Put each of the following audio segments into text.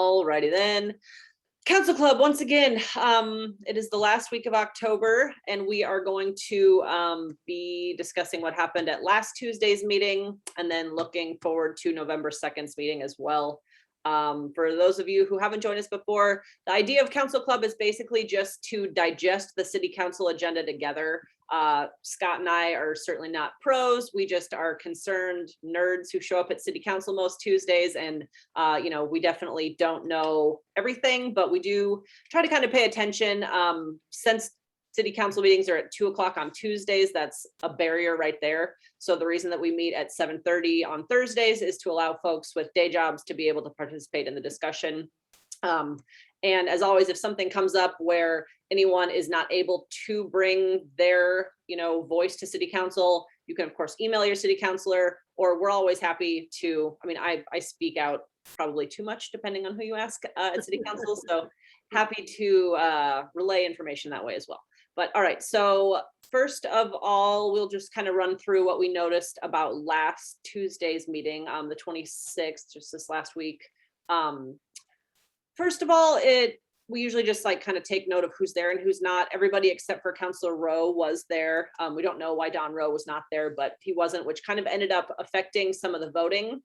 Alrighty then. Council Club, once again, it is the last week of October, and we are going to be discussing what happened at last Tuesday's meeting, and then looking forward to November 2nd's meeting as well. For those of you who haven't joined us before, the idea of Council Club is basically just to digest the city council agenda together. Scott and I are certainly not pros. We just are concerned nerds who show up at city council most Tuesdays, and we definitely don't know everything, but we do try to kind of pay attention. Since city council meetings are at 2 o'clock on Tuesdays, that's a barrier right there. So the reason that we meet at 7:30 on Thursdays is to allow folks with day jobs to be able to participate in the discussion. And as always, if something comes up where anyone is not able to bring their voice to city council, you can of course email your city councilor, or we're always happy to, I speak out probably too much depending on who you ask at city council, so happy to relay information that way as well. But all right, so first of all, we'll just kind of run through what we noticed about last Tuesday's meeting, the 26th, just this last week. First of all, we usually just kind of take note of who's there and who's not. Everybody except for Councilor Rowe was there. We don't know why Don Rowe was not there, but he wasn't, which kind of ended up affecting some of the voting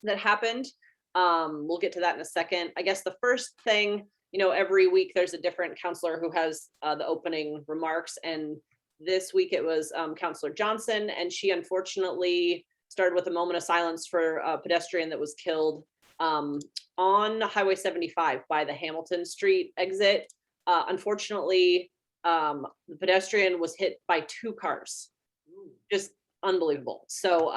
that happened. We'll get to that in a second. I guess the first thing, every week there's a different counselor who has the opening remarks, and this week it was Councilor Johnson, and she unfortunately started with a moment of silence for a pedestrian that was killed on Highway 75 by the Hamilton Street exit. Unfortunately, the pedestrian was hit by 2 cars. Just unbelievable. So,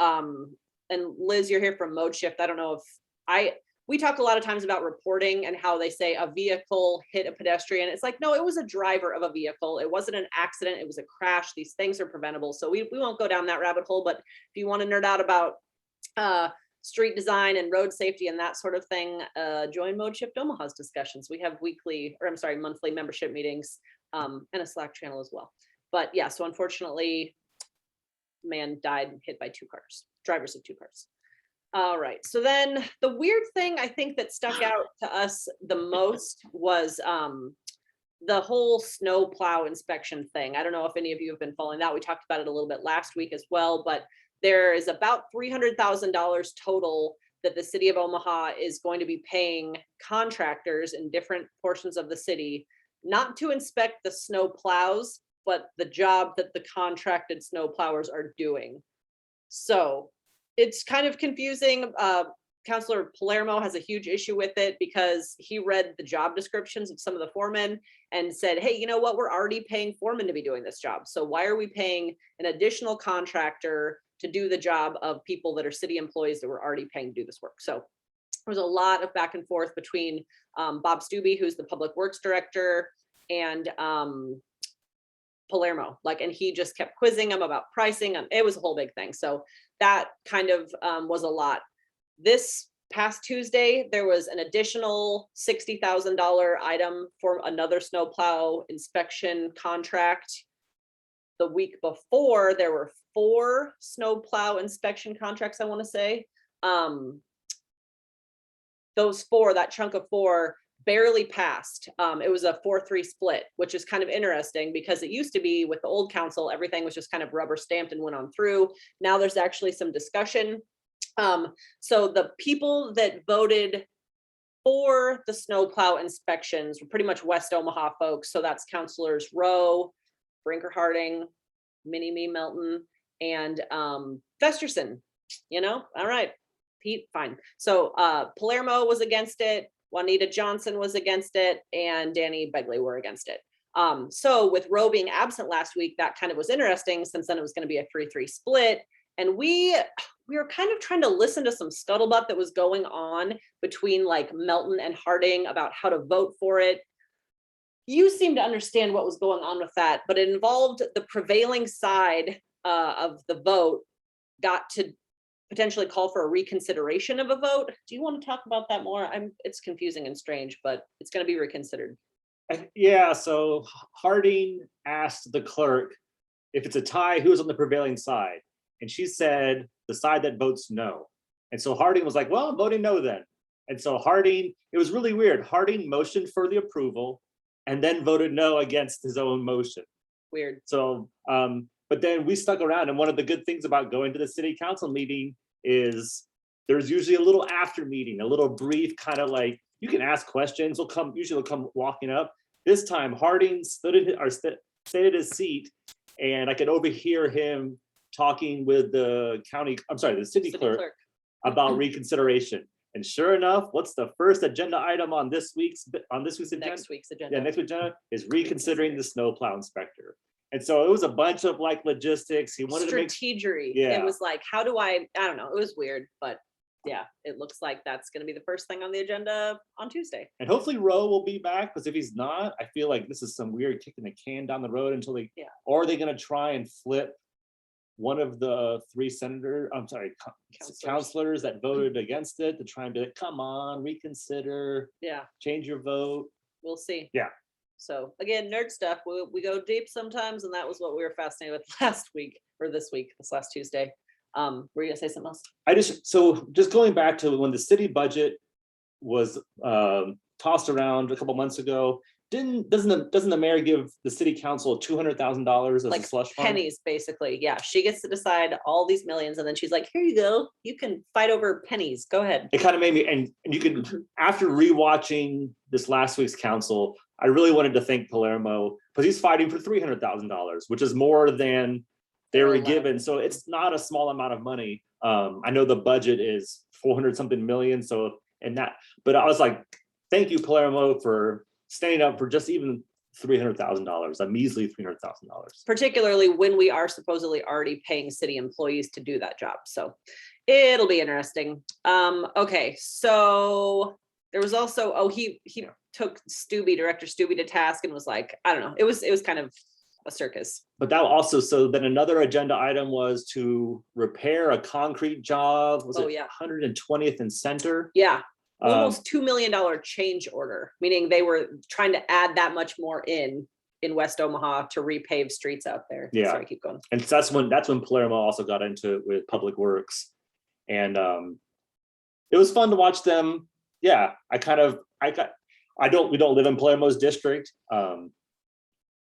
and Liz, you're here from Mode Shift. I don't know if we talk a lot of times about reporting and how they say a vehicle hit a pedestrian. It's like, no, it was a driver of a vehicle. It wasn't an accident. It was a crash. These things are preventable. So we won't go down that rabbit hole, but if you want to nerd out about street design and road safety and that sort of thing, join Mode Shift Omaha's discussions. We have monthly membership meetings, and a Slack channel as well. But yeah, so unfortunately, man died hit by 2 cars, drivers of 2 cars. All right, so then the weird thing I think that stuck out to us the most was the whole snow plow inspection thing. I don't know if any of you have been following that. We talked about it a little bit last week as well, but there is about $300,000 total that the city of Omaha is going to be paying contractors in different portions of the city, not to inspect the snow plows, but the job that the contracted snow plowers are doing. So it's kind of confusing. Councilor Palermo has a huge issue with it because he read the job descriptions of some of the foremen and said, hey, you know what? We're already paying foremen to be doing this job. So why are we paying an additional contractor to do the job of people that are city employees that we're already paying to do this work? So there was a lot of back and forth between Bob Stubbe, who's the public works director, and Palermo, and he just kept quizzing him about pricing. It was a whole big thing. So that kind of was a lot. This past Tuesday, there was an additional $60,000 item for another snowplow inspection contract. The week before, there were 4 snowplow inspection contracts, I want to say. Those 4, that chunk of 4, barely passed. It was a 4-3 split, which is kind of interesting because it used to be with the old council, everything was just kind of rubber stamped and went on through. Now there's actually some discussion. So the people that voted for the snowplow inspections were pretty much West Omaha folks. So that's Councilors Rowe, Brinker Harding, Mini-Me Melton, and Festerson. All right, Pete, fine. So Palermo was against it, Juanita Johnson was against it, and Danny Begley were against it. So with Rowe being absent last week, that kind of was interesting since then it was going to be a 3-3 split. And we were kind of trying to listen to some scuttlebutt that was going on between Melton and Harding about how to vote for it. You seem to understand what was going on with that, but it involved the prevailing side of the vote got to potentially call for a reconsideration of a vote. Do you want to talk about that more? It's confusing and strange, but it's going to be reconsidered. Yeah, so Harding asked the clerk if it's a tie, who's on the prevailing side? And she said the side that votes no. And so Harding was like, well, I'm voting no then. And so Harding, it was really weird. Harding motioned for the approval and then voted no against his own motion. Weird. So, but then we stuck around, and one of the good things about going to the city council meeting is there's usually a little after meeting, a little brief kind of like, you can ask questions, usually they'll come walking up. This time Harding stayed at his seat, and I could overhear him talking with the city clerk about reconsideration. And sure enough, what's the first agenda item on this week's agenda? Next week's agenda. Yeah, next week's agenda is reconsidering the snowplow inspector. And so it was a bunch of like logistics. He wanted to make strategery. Yeah. It was like, how do I don't know. It was weird, but yeah, it looks like that's going to be the first thing on the agenda on Tuesday. And hopefully Roe will be back, because if he's not, I feel like this is some weird kicking the can down the road until or are they going to try and flip one of the three counselors that voted against it to try and be like, come on, reconsider, change your vote. We'll see. Yeah. So again, nerd stuff. We go deep sometimes, and that was what we were fascinated with last week, or this last Tuesday. Were you gonna say something else? Just going back to when the city budget was tossed around a couple months ago, doesn't the mayor give the city council $200,000 as a slush fund? Pennies, basically. Yeah, she gets to decide all these millions, and then she's like, here you go, you can fight over pennies, go ahead. It kind of made me, and you can, after rewatching this last week's council, I really wanted to thank Palermo, because he's fighting for $300,000, which is more than they were given. So it's not a small amount of money. I know the budget is 400 something million. But I was like, thank you, Palermo, for standing up for just even $300,000, a measly $300,000. Particularly when we are supposedly already paying city employees to do that job. So it'll be interesting. Okay, so there was also, he took Director Stubbe to task and was like, I don't know, it was kind of a circus. But that also, so then another agenda item was to repair a concrete job. Was it 120th and Center? Yeah, almost $2 million change order, meaning they were trying to add that much more in West Omaha to repave streets out there. Yeah. Sorry, keep going. And that's when Palermo also got into it with Public Works. And it was fun to watch them. Yeah, we don't live in Palermo's district.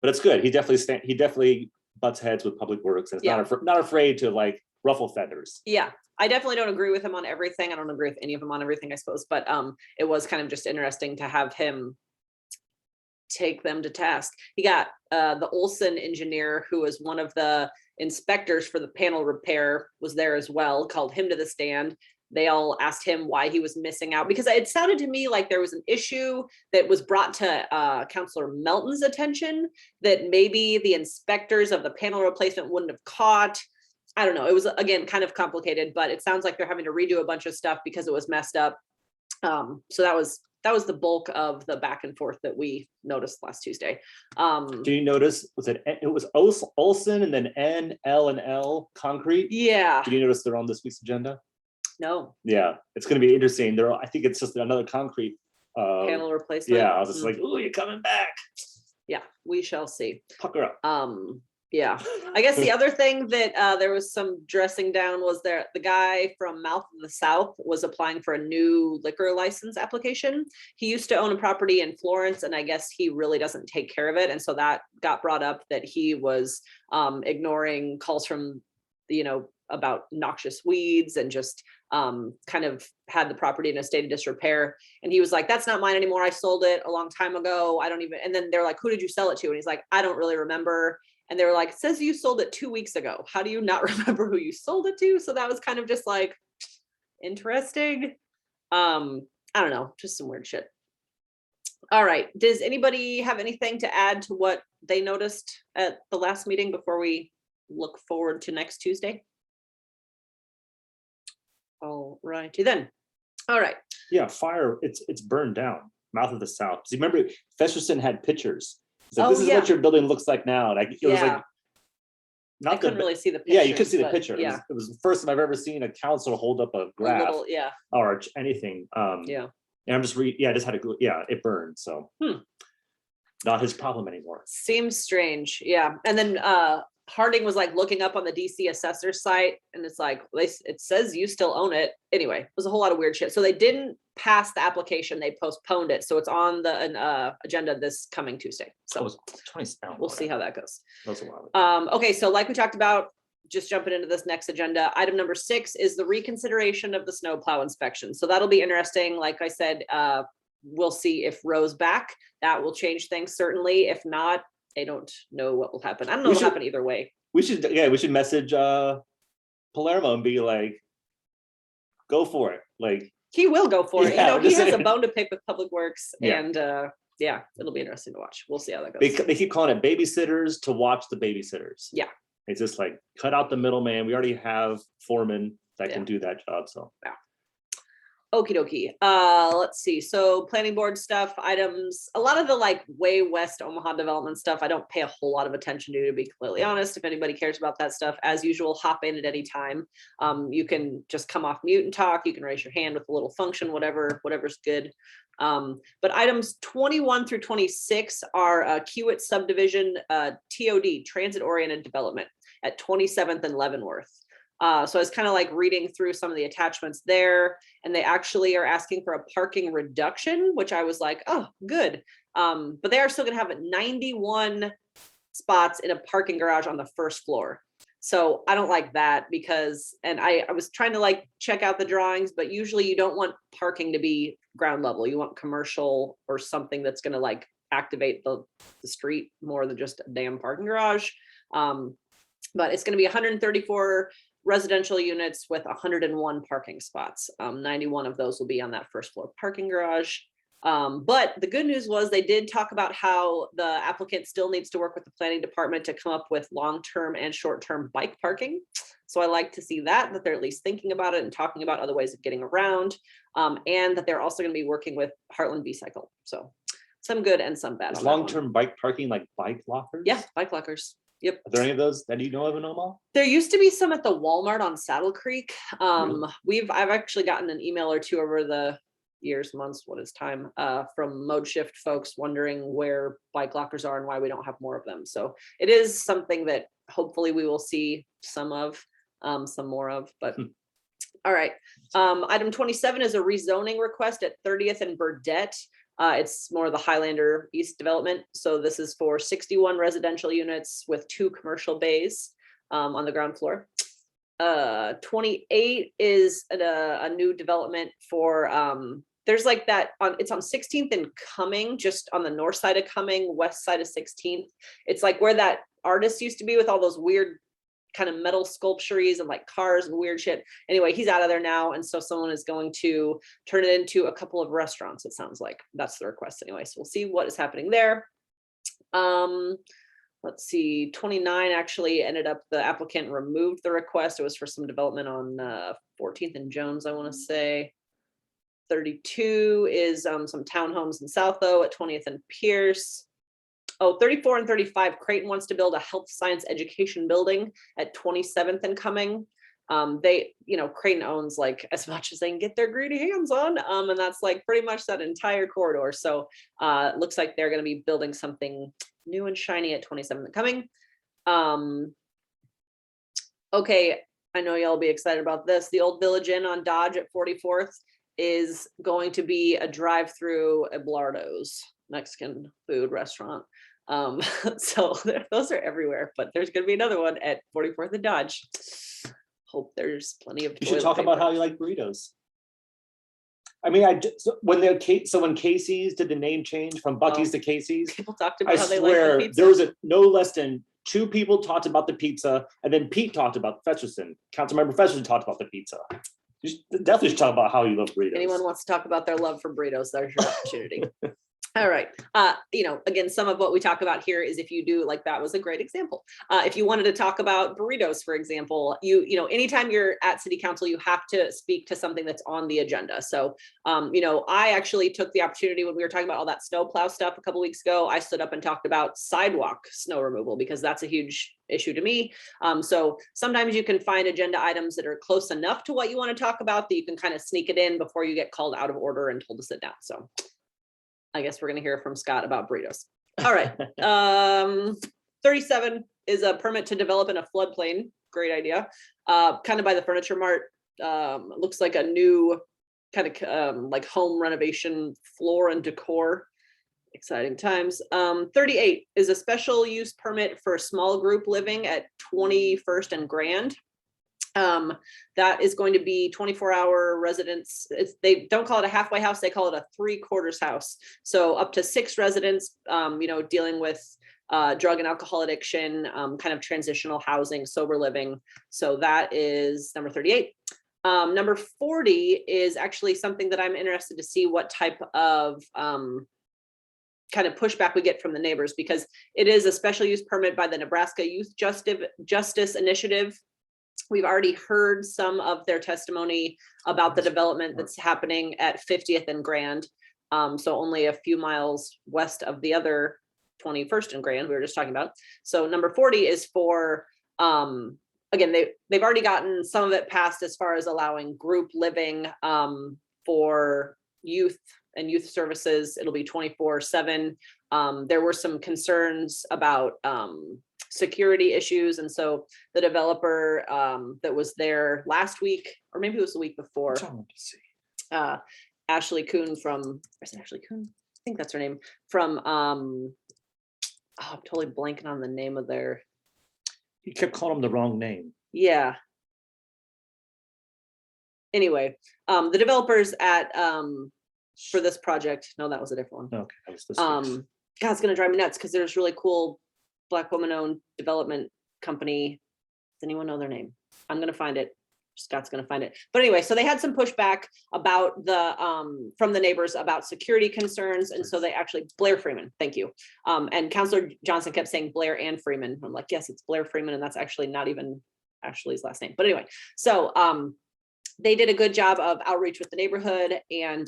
But it's good. He definitely butts heads with Public Works, and it's not afraid to like ruffle feathers. Yeah, I definitely don't agree with him on everything. I don't agree with any of them on everything, I suppose. But it was kind of just interesting to have him take them to task. He got the Olson engineer, who was one of the inspectors for the panel repair, was there as well, called him to the stand. They all asked him why he was missing out, because it sounded to me like there was an issue that was brought to Councillor Melton's attention that maybe the inspectors of the panel replacement wouldn't have caught. I don't know. It was, again, kind of complicated, but it sounds like they're having to redo a bunch of stuff because it was messed up. So that was the bulk of the back and forth that we noticed last Tuesday. Do you notice, it was Olson and then N, L, and L concrete? Yeah. Did you notice they're on this week's agenda? No. Yeah, it's going to be interesting. I think it's just another concrete panel replacement. Yeah, I was just like, "Ooh, you're coming back." Yeah, we shall see. Pucker up. Yeah, I guess the other thing that there was some dressing down was the guy from Mouth of the South was applying for a new liquor license application. He used to own a property in Florence, and I guess he really doesn't take care of it, and so that got brought up that he was ignoring calls from about noxious weeds, and just kind of had the property in a state of disrepair. And he was like, that's not mine anymore. I sold it a long time ago. I don't even, and then they're like, who did you sell it to? And he's like, I don't really remember. And they were like, it says you sold it 2 weeks ago. How do you not remember who you sold it to? So that was kind of just like interesting. I don't know, just some weird shit. All right. Does anybody have anything to add to what they noticed at the last meeting before we look forward to next Tuesday? All righty then. All right. Yeah, fire. It's burned down. Mouth of the South. So you remember Festerson had pictures. It's like, this is what your building looks like now. And it was like, I couldn't really see the picture. Yeah, you could see the picture. Yeah. It was the first time I've ever seen a counselor hold up a graph or anything. And I'm just I just had to go. Yeah, it burned. So not his problem anymore. Seems strange. Yeah. And then Harding was like looking up on the DC assessor site, and it's like, it says you still own it. Anyway, it was a whole lot of weird shit. So they didn't pass the application, they postponed it. So it's on the agenda this coming Tuesday. So we'll see how that goes. That's a while. Okay, so like we talked about, just jumping into this next agenda, item number 6 is the reconsideration of the snowplow inspection. So that'll be interesting. Like I said, we'll see if Roe's back. That will change things certainly. If not, I don't know what will happen. I don't know what will happen either way. We should message Palermo and be like, go for it. Like, he will go for it. Yeah, He has a bone to pick with Public Works, and yeah, it'll be interesting to watch. We'll see how that goes. They keep calling it babysitters to watch the babysitters. Yeah. It's just like, cut out the middleman. We already have foremen that can do that job. So yeah. Okie dokie. Let's see. So planning board stuff, items, a lot of the like way west Omaha development stuff, I don't pay a whole lot of attention to be completely honest. If anybody cares about that stuff, as usual, hop in at any time. You can just come off mute and talk. You can raise your hand with a little function, whatever's good. But items 21 through 26 are Kiewit subdivision, TOD, transit oriented development at 27th and Leavenworth. So I was kind of like reading through some of the attachments there, and they actually are asking for a parking reduction, which I was like, oh, good. But they are still going to have 91 spots in a parking garage on the first floor. So I don't like that because, and I was trying to like check out the drawings, but usually you don't want parking to be ground level. You want commercial or something that's going to like activate the street more than just a damn parking garage. But it's going to be 134 residential units with 101 parking spots. 91 of those will be on that first floor parking garage. But the good news was they did talk about how the applicant still needs to work with the planning department to come up with long-term and short-term bike parking. So I like to see that they're at least thinking about it and talking about other ways of getting around, and that they're also going to be working with Heartland B-Cycle. So some good and some bad. Is long-term bike parking like bike lockers? Yeah, bike lockers. Yep. Are there any of those that you know of in Omaha? There used to be some at the Walmart on Saddle Creek. Really? I've actually gotten an email or two over the years, months, what is time, from Mode Shift folks wondering where bike lockers are and why we don't have more of them. So it is something that hopefully we will see some more of, but all right. Item 27 is a rezoning request at 30th and Burdette. It's more of the Highlander East development. So this is for 61 residential units with 2 commercial bays on the ground floor. 28 is a new development for, there's like that, it's on 16th and Cumming, just on the north side of Cumming, west side of 16th. It's like where that artist used to be with all those weird kind of metal sculptures and like cars and weird shit. Anyway, he's out of there now, and so someone is going to turn it into a couple of restaurants. It sounds like that's the request anyway. So we'll see what is happening there. Let's see, 29 actually ended up, the applicant removed the request. It was for some development on 14th and Jones, I want to say. 32 is some townhomes in South Though at 20th and Pierce. Oh, 34 and 35, Creighton wants to build a health science education building at 27th and Cumming. They, Creighton owns like as much as they can get their greedy hands on. And that's like pretty much that entire corridor. So it looks like they're going to be building something new and shiny at 27th and Cumming. Okay, I know y'all will be excited about this. The Old Village Inn on Dodge at 44th is going to be a drive-through at Blardo's Mexican food restaurant. So those are everywhere, but there's going to be another one at 44th and Dodge. Hope there's plenty of. You should talk about how you like burritos. I mean, when Casey's did the name change from Buc-ee's to Casey's, people talked about I how they swear like the pizza. there was no less than 2 people talked about the pizza, and then Pete talked about Festerson. Councilmember Festerson talked about the pizza. You definitely should talk about how you love burritos. Anyone wants to talk about their love for burritos, there's your opportunity. All right. Again, some of what we talk about here is if you do, like that was a great example. If you wanted to talk about burritos, for example, anytime you're at city council, you have to speak to something that's on the agenda. So, I actually took the opportunity when we were talking about all that snowplow stuff a couple weeks ago, I stood up and talked about sidewalk snow removal because that's a huge issue to me. So sometimes you can find agenda items that are close enough to what you want to talk about that you can kind of sneak it in before you get called out of order and told to sit down. So I guess we're going to hear from Scott about burritos. All right. 37, is a permit to develop in a floodplain. Great idea. Kind of by the Furniture Mart. Looks like a new kind of like home renovation floor and decor. Exciting times. 38 is a special use permit for small group living at 21st and Grand. That is going to be 24-hour residence. They don't call it a halfway house, they call it a 3/4 house. So up to 6 residents, dealing with drug and alcohol addiction, kind of transitional housing, sober living. So that is number 38. Number 40 is actually something that I'm interested to see what type of kind of pushback we get from the neighbors, because it is a special use permit by the Nebraska Youth Justice Initiative. We've already heard some of their testimony about the development that's happening at 50th and Grand. So only a few miles west of the other 21st and Grand we were just talking about. So number 40 is for, again, they've already gotten some of it passed as far as allowing group living for youth and youth services. It'll be 24/7. There were some concerns about security issues, and so the developer that was there last week, or maybe it was the week before, Ashley Kuhn from, is it Ashley Kuhn? I think that's her name, from I'm totally blanking on the name of their, You kept calling him the wrong name. yeah. Anyway, the developers at for this project, no, that was a different one. Okay, that was this week's. God, it's gonna drive me nuts because there's really cool Black woman-owned development company. Does anyone know their name? I'm gonna find it. Scott's gonna find it. But anyway, so they had some pushback about the from the neighbors about security concerns, and so they actually, Blair Freeman, thank you. And Councilor Johnson kept saying Blair and Freeman. I'm like, yes, it's Blair Freeman, and that's actually not even Ashley's last name. But anyway, so they did a good job of outreach with the neighborhood, and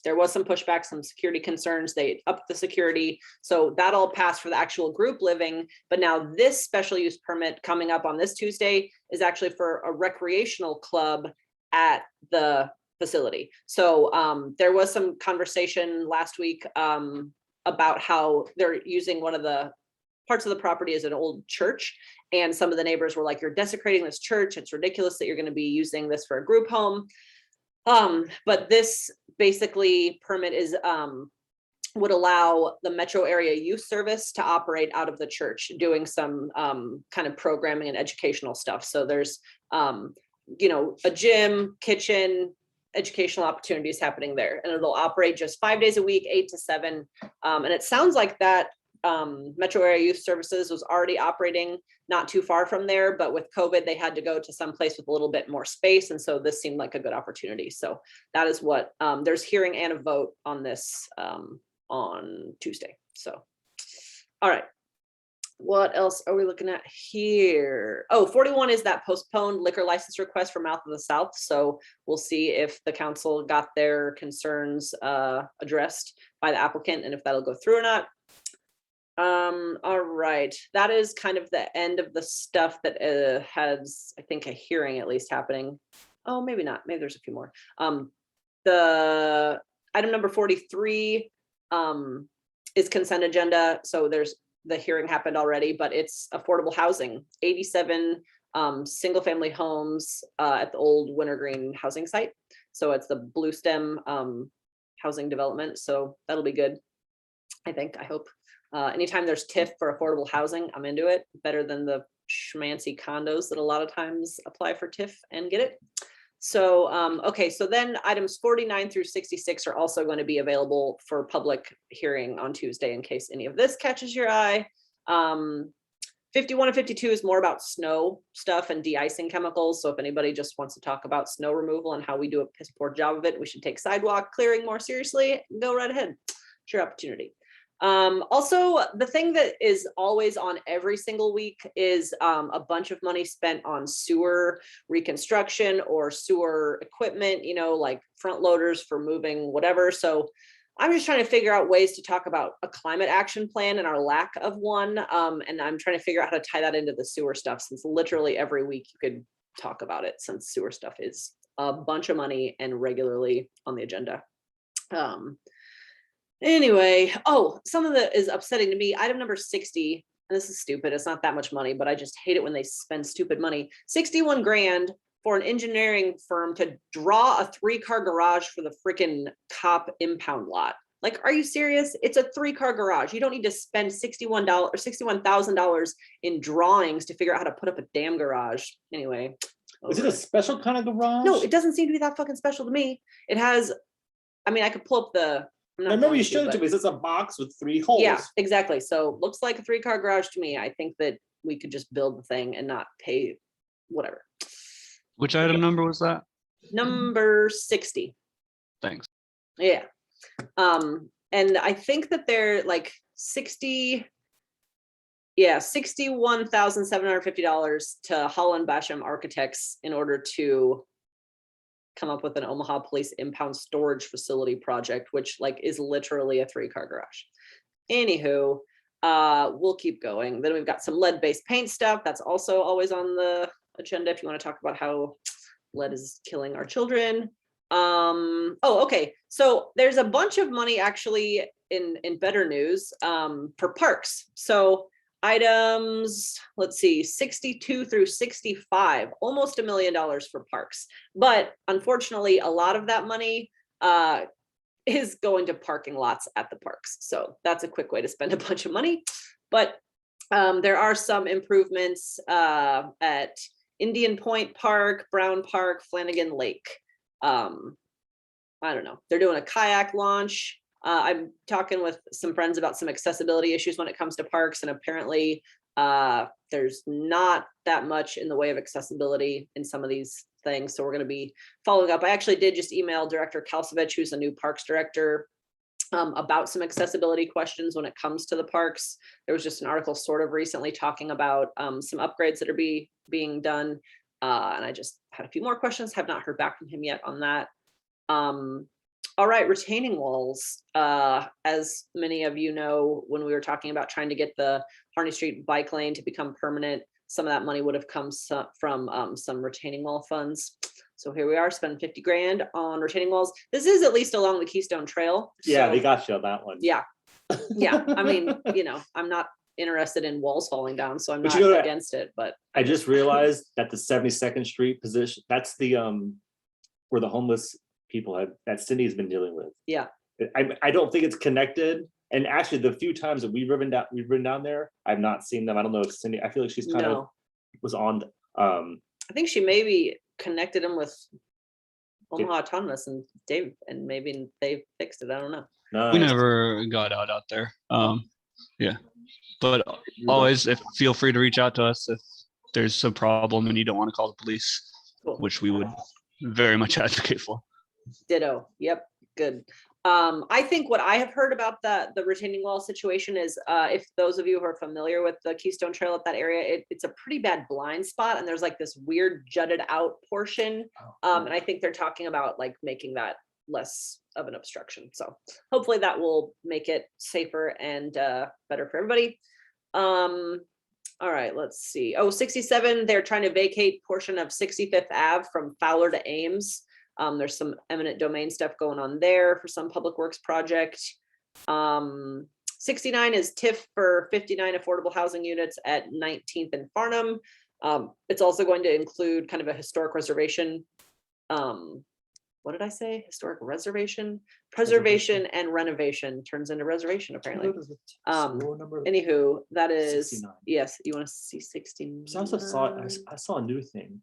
there was some pushback, some security concerns. They upped the security, so that all passed for the actual group living. But now this special use permit coming up on this Tuesday is actually for a recreational club at the facility. So there was some conversation last week about how they're using one of the parts of the property as an old church. And some of the neighbors were like, you're desecrating this church. It's ridiculous that you're going to be using this for a group home. But this basically permit is would allow the metro area youth service to operate out of the church, doing some kind of programming and educational stuff. So there's a gym, kitchen, educational opportunities happening there, and it'll operate just 5 days a week, 8 to 7. And it sounds like that Metro Area Youth Services was already operating not too far from there, but with COVID, they had to go to some place with a little bit more space. And so this seemed like a good opportunity. So that is what, there's hearing and a vote on this on Tuesday. So, all right. What else are we looking at here? Oh, 41 is that postponed liquor license request for Mouth of the South. So we'll see if the council got their concerns addressed by the applicant and if that'll go through or not. All right, that is kind of the end of the stuff that has, I think, a hearing at least happening. Oh, maybe not, maybe there's a few more. The item number 43 is consent agenda. So there's, the hearing happened already, but it's affordable housing, 87 single family homes at the old Wintergreen housing site. So it's the Blue Stem housing development. So that'll be good, I think, I hope. Anytime there's TIF for affordable housing, I'm into it. Better than the schmancy condos that a lot of times apply for TIF and get it. So, okay, so then items 49 through 66 are also going to be available for public hearing on Tuesday in case any of this catches your eye. 51 and 52 is more about snow stuff and de-icing chemicals. So if anybody just wants to talk about snow removal and how we do a piss poor job of it, we should take sidewalk clearing more seriously, go right ahead. Sure opportunity. Also, the thing that is always on every single week is a bunch of money spent on sewer reconstruction or sewer equipment, you know, like front loaders for moving whatever. So I'm just trying to figure out ways to talk about a climate action plan and our lack of one. And I'm trying to figure out how to tie that into the sewer stuff, since literally every week you could talk about it, since sewer stuff is a bunch of money and regularly on the agenda. Anyway, oh, some of that is upsetting to me. Item number 60, this is stupid, it's not that much money, but I just hate it when they spend stupid money. 61 grand for an engineering firm to draw a 3-car garage for the freaking cop impound lot. Like, are you serious? It's a 3-car garage. You don't need to spend $61,000 in drawings to figure out how to put up a damn garage. Anyway. Is it a special kind of garage? No, it doesn't seem to be that fucking special to me. It has, I mean, I could pull up the. I remember you showed it to me. It's a box with 3 holes. Yeah, exactly. So looks like a 3-car garage to me. I think that we could just build the thing and not pay whatever. Which item number was that? Number 60. Thanks. Yeah. And I think that they're like $61,750 to Holland Basham Architects in order to come up with an Omaha Police impound storage facility project, which like is literally a 3-car garage. Anywho, we'll keep going. Then we've got some lead-based paint stuff. That's also always on the agenda if you want to talk about how lead is killing our children. Okay. So there's a bunch of money actually in better news for parks. So items, let's see, 62 through 65, almost $1 million for parks. But unfortunately, a lot of that money is going to parking lots at the parks. So that's a quick way to spend a bunch of money. But there are some improvements at Indian Point Park, Brown Park, Flanagan Lake. I don't know. They're doing a kayak launch. I'm talking with some friends about some accessibility issues when it comes to parks, and apparently there's not that much in the way of accessibility in some of these things. So we're going to be following up. I actually did just email Director Kalsevich, who's a new parks director, about some accessibility questions when it comes to the parks. There was just an article sort of recently talking about some upgrades that are being done. And I just had a few more questions, have not heard back from him yet on that. All right, retaining walls. As many of you know, when we were talking about trying to get the Harney Street bike lane to become permanent, some of that money would have come from some retaining wall funds. So here we are, spending 50 grand on retaining walls. This is at least along the Keystone Trail. Yeah, so, they got you on that one. Yeah. Yeah. I mean, I'm not interested in walls falling down, so I'm not against it. But I just realized that the 72nd Street position, that's the where the homeless people that Cindy's been dealing with. Yeah. I don't think it's connected. And actually, the few times that we've ridden down there, I've not seen them. I don't know if Cindy. I feel like she's kind of was on. I think she maybe connected them with Omaha Autonomous and Dave, and maybe they fixed it. I don't know. No, We never got out there. Yeah, but always feel free to reach out to us if there's a problem and you don't want to call the police, Cool. which we would very much advocate for. Ditto. Yep. Good. I think what I have heard about the retaining wall situation is if those of you who are familiar with the Keystone Trail at that area, it's a pretty bad blind spot, and there's like this weird jutted out portion. And I think they're talking about like making that less of an obstruction. So hopefully that will make it safer and better for everybody. All right, let's see. 67, they're trying to vacate portion of 65th Ave from Fowler to Ames. There's some eminent domain stuff going on there for some public works project. 69 is TIF for 59 affordable housing units at 19th and Farnham. It's also going to include kind of a historic reservation. What did I say? Historic reservation, preservation and renovation turns into reservation apparently. Anywho, that is 69. Yes. You want to see 16? So I saw a new thing.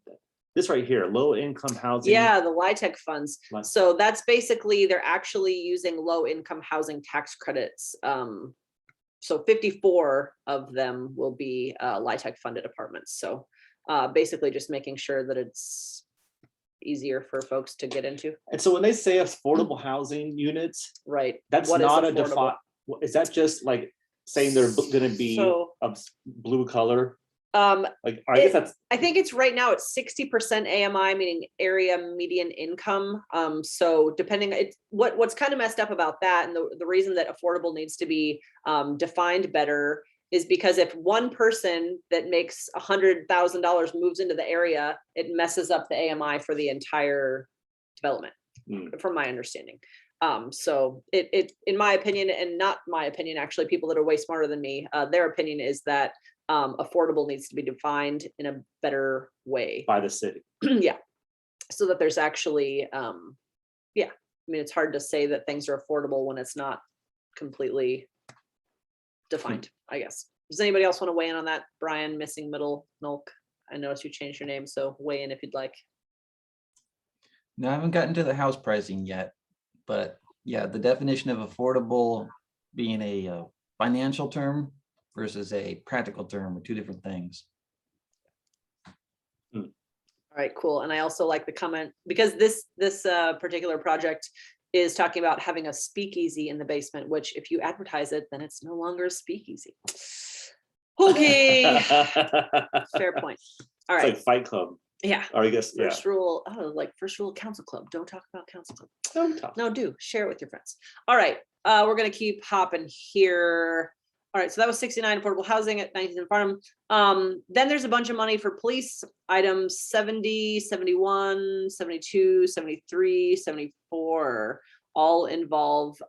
This right here, low income housing. Yeah, the LIHTC funds. So that's basically, they're actually using low income housing tax credits. So 54 of them will be LIHTC funded apartments. So basically just making sure that it's easier for folks to get into. And so when they say affordable housing units, right, that's not a default. Is that just like saying they're going to be of blue color? Like I guess that's. I think it's right now it's 60% AMI, meaning area median income. So depending, it's what's kind of messed up about that, and the reason that affordable needs to be defined better is because if one person that makes $100,000 moves into the area, it messes up the AMI for the entire development, from my understanding. So it, in my opinion, and not my opinion, actually, people that are way smarter than me, their opinion is that affordable needs to be defined in a better way. By the city. Yeah. So that there's actually, yeah, I mean, it's hard to say that things are affordable when it's not completely defined, I guess. Does anybody else want to weigh in on that? Brian, missing middle, Nulk. I noticed you changed your name, so weigh in if you'd like. No, I haven't gotten to the house pricing yet, but yeah, the definition of affordable being a financial term versus a practical term are two different things. All right, cool. And I also like the comment because this particular project is talking about having a speakeasy in the basement, which if you advertise it, then it's no longer a speakeasy. Okay, fair point. All It's right. like Fight Club. Yeah. Or I guess, yeah. First rule, like first rule of council club, don't talk about council club. Don't talk. No, do share it with your friends. All right, we're gonna keep hopping here. All right, so that was 69 affordable housing at 19 Farnham. Then there's a bunch of money for police items 70, 71, 72, 73, 74, all involve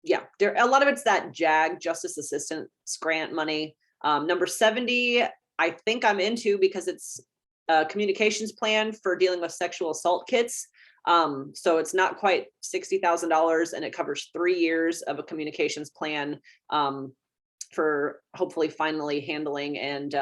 yeah, there a lot of it's that JAG, Justice Assistance Grant money. Number 70, I think I'm into because it's a communications plan for dealing with sexual assault kits. So it's not quite $60,000 and it covers 3 years of a communications plan for hopefully finally handling and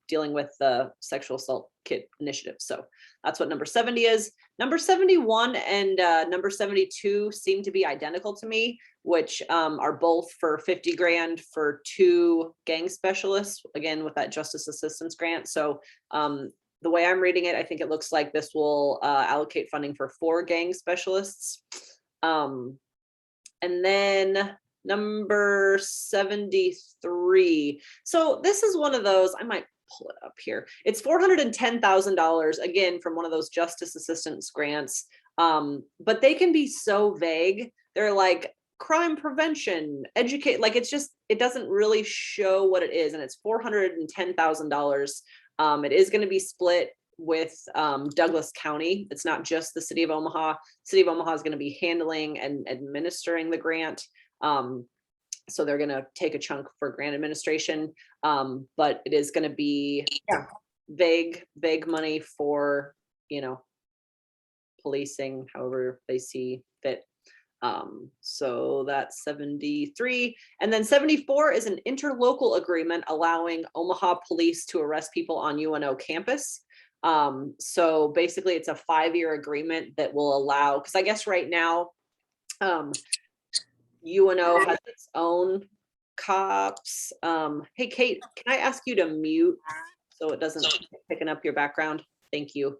dealing with the sexual assault kit initiative. So that's what number 70 is. Number 71 and number 72 seem to be identical to me, which are both for 50 grand for 2 gang specialists, again, with that justice assistance grant. So the way I'm reading it, I think it looks like this will allocate funding for 4 gang specialists. And then number 73. So this is one of those, I might pull it up here. It's $410,000, again, from one of those justice assistance grants. But they can be so vague. They're like crime prevention, educate, like it's just, it doesn't really show what it is. And it's $410,000. It is going to be split with Douglas County. It's not just the city of Omaha. City of Omaha is going to be handling and administering the grant. So they're going to take a chunk for grant administration. But it is going to be vague money for, you know, policing, however they see fit. So that's 73. And then 74 is an interlocal agreement allowing Omaha police to arrest people on UNO campus. So basically it's a 5-year agreement that will allow, because I guess right now, UNO has its own cops. Hey, Kate, can I ask you to mute so it doesn't picking up your background? Thank you.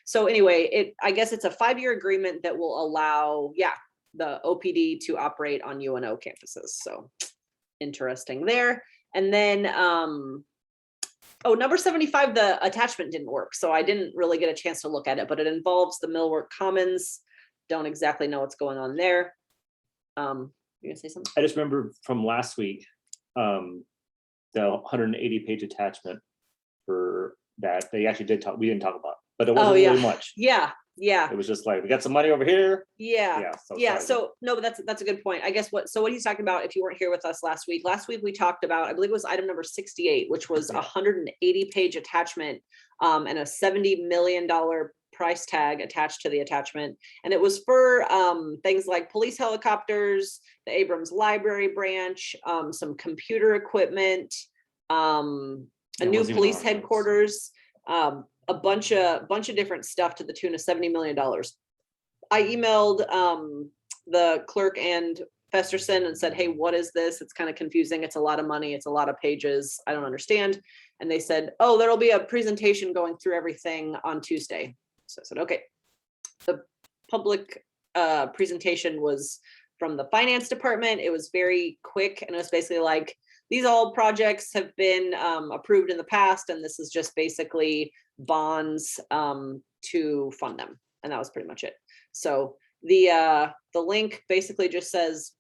So anyway, I guess it's a 5-year agreement that will allow, the OPD to operate on UNO campuses. So interesting there. And then, number 75, the attachment didn't work. So I didn't really get a chance to look at it, but it involves the Millwork Commons. Don't exactly know what's going on there. You gonna say something? I just remember from last week, the 180-page attachment for that they actually did talk. We didn't talk about, but it wasn't really much. Yeah. It was just like, we got some money over here. Yeah. So no, but that's a good point. I guess what he's talking about, if you weren't here with us last week we talked about, I believe it was item number 68, which was a 180-page attachment and a $70 million price tag attached to the attachment. And it was for things like police helicopters, the Abrams Library branch, some computer equipment, a new police headquarters, a bunch of different stuff to the tune of $70 million. I emailed the clerk and Festerson and said, hey, what is this? It's kind of confusing. It's a lot of money. It's a lot of pages. I don't understand. And they said, oh, there'll be a presentation going through everything on Tuesday. So I said, okay. The public presentation was from the finance department. It was very quick. And it was basically like, these all projects have been approved in the past. And this is just basically bonds to fund them. And that was pretty much it. So the link basically just says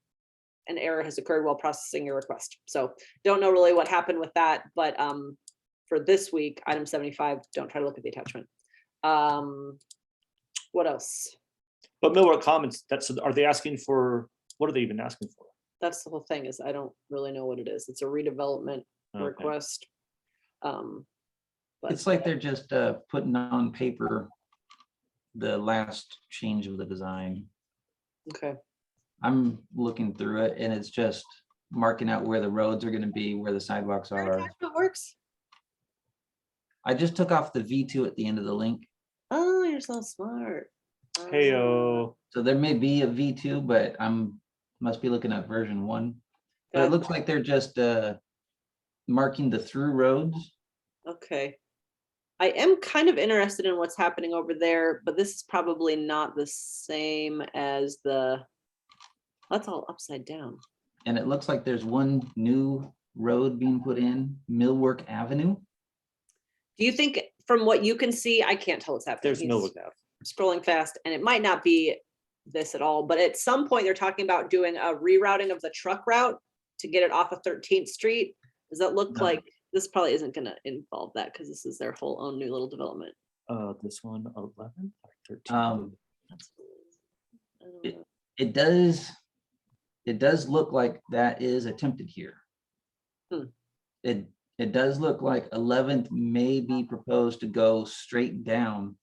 an error has occurred while processing your request. So don't know really what happened with that, but for this week, item 75, don't try to look at the attachment. What else? But Millwork Commons, are they asking for, what are they even asking for? That's the whole thing is I don't really know what it is. It's a redevelopment Okay. request. But It's like they're just putting on paper the last change of the design. okay, I'm looking through it and it's just marking out where the roads are gonna be, where the sidewalks are. it works. I just took off the V2 at the end of the link. Oh, you're so smart. Heyo. So there may be a V2, but must be looking at version 1. But it Gotcha. looks like they're just marking the through roads. Okay. I am kind of interested in what's happening over there, but this is probably not the same as that's all upside down. And it looks like there's one new road being put in, Millwork Avenue. Do you think from what you can see, I can't tell what's happening. There's He's Millwork Ave. scrolling fast and it might not be this at all, but at some point they're talking about doing a rerouting of the truck route to get it off of 13th Street. Does that look No. like this probably isn't going to involve that because this is their whole own new little development? This one, 11 or 13. I don't know. It does look like that is attempted here. It does look like 11th may be proposed to go straight down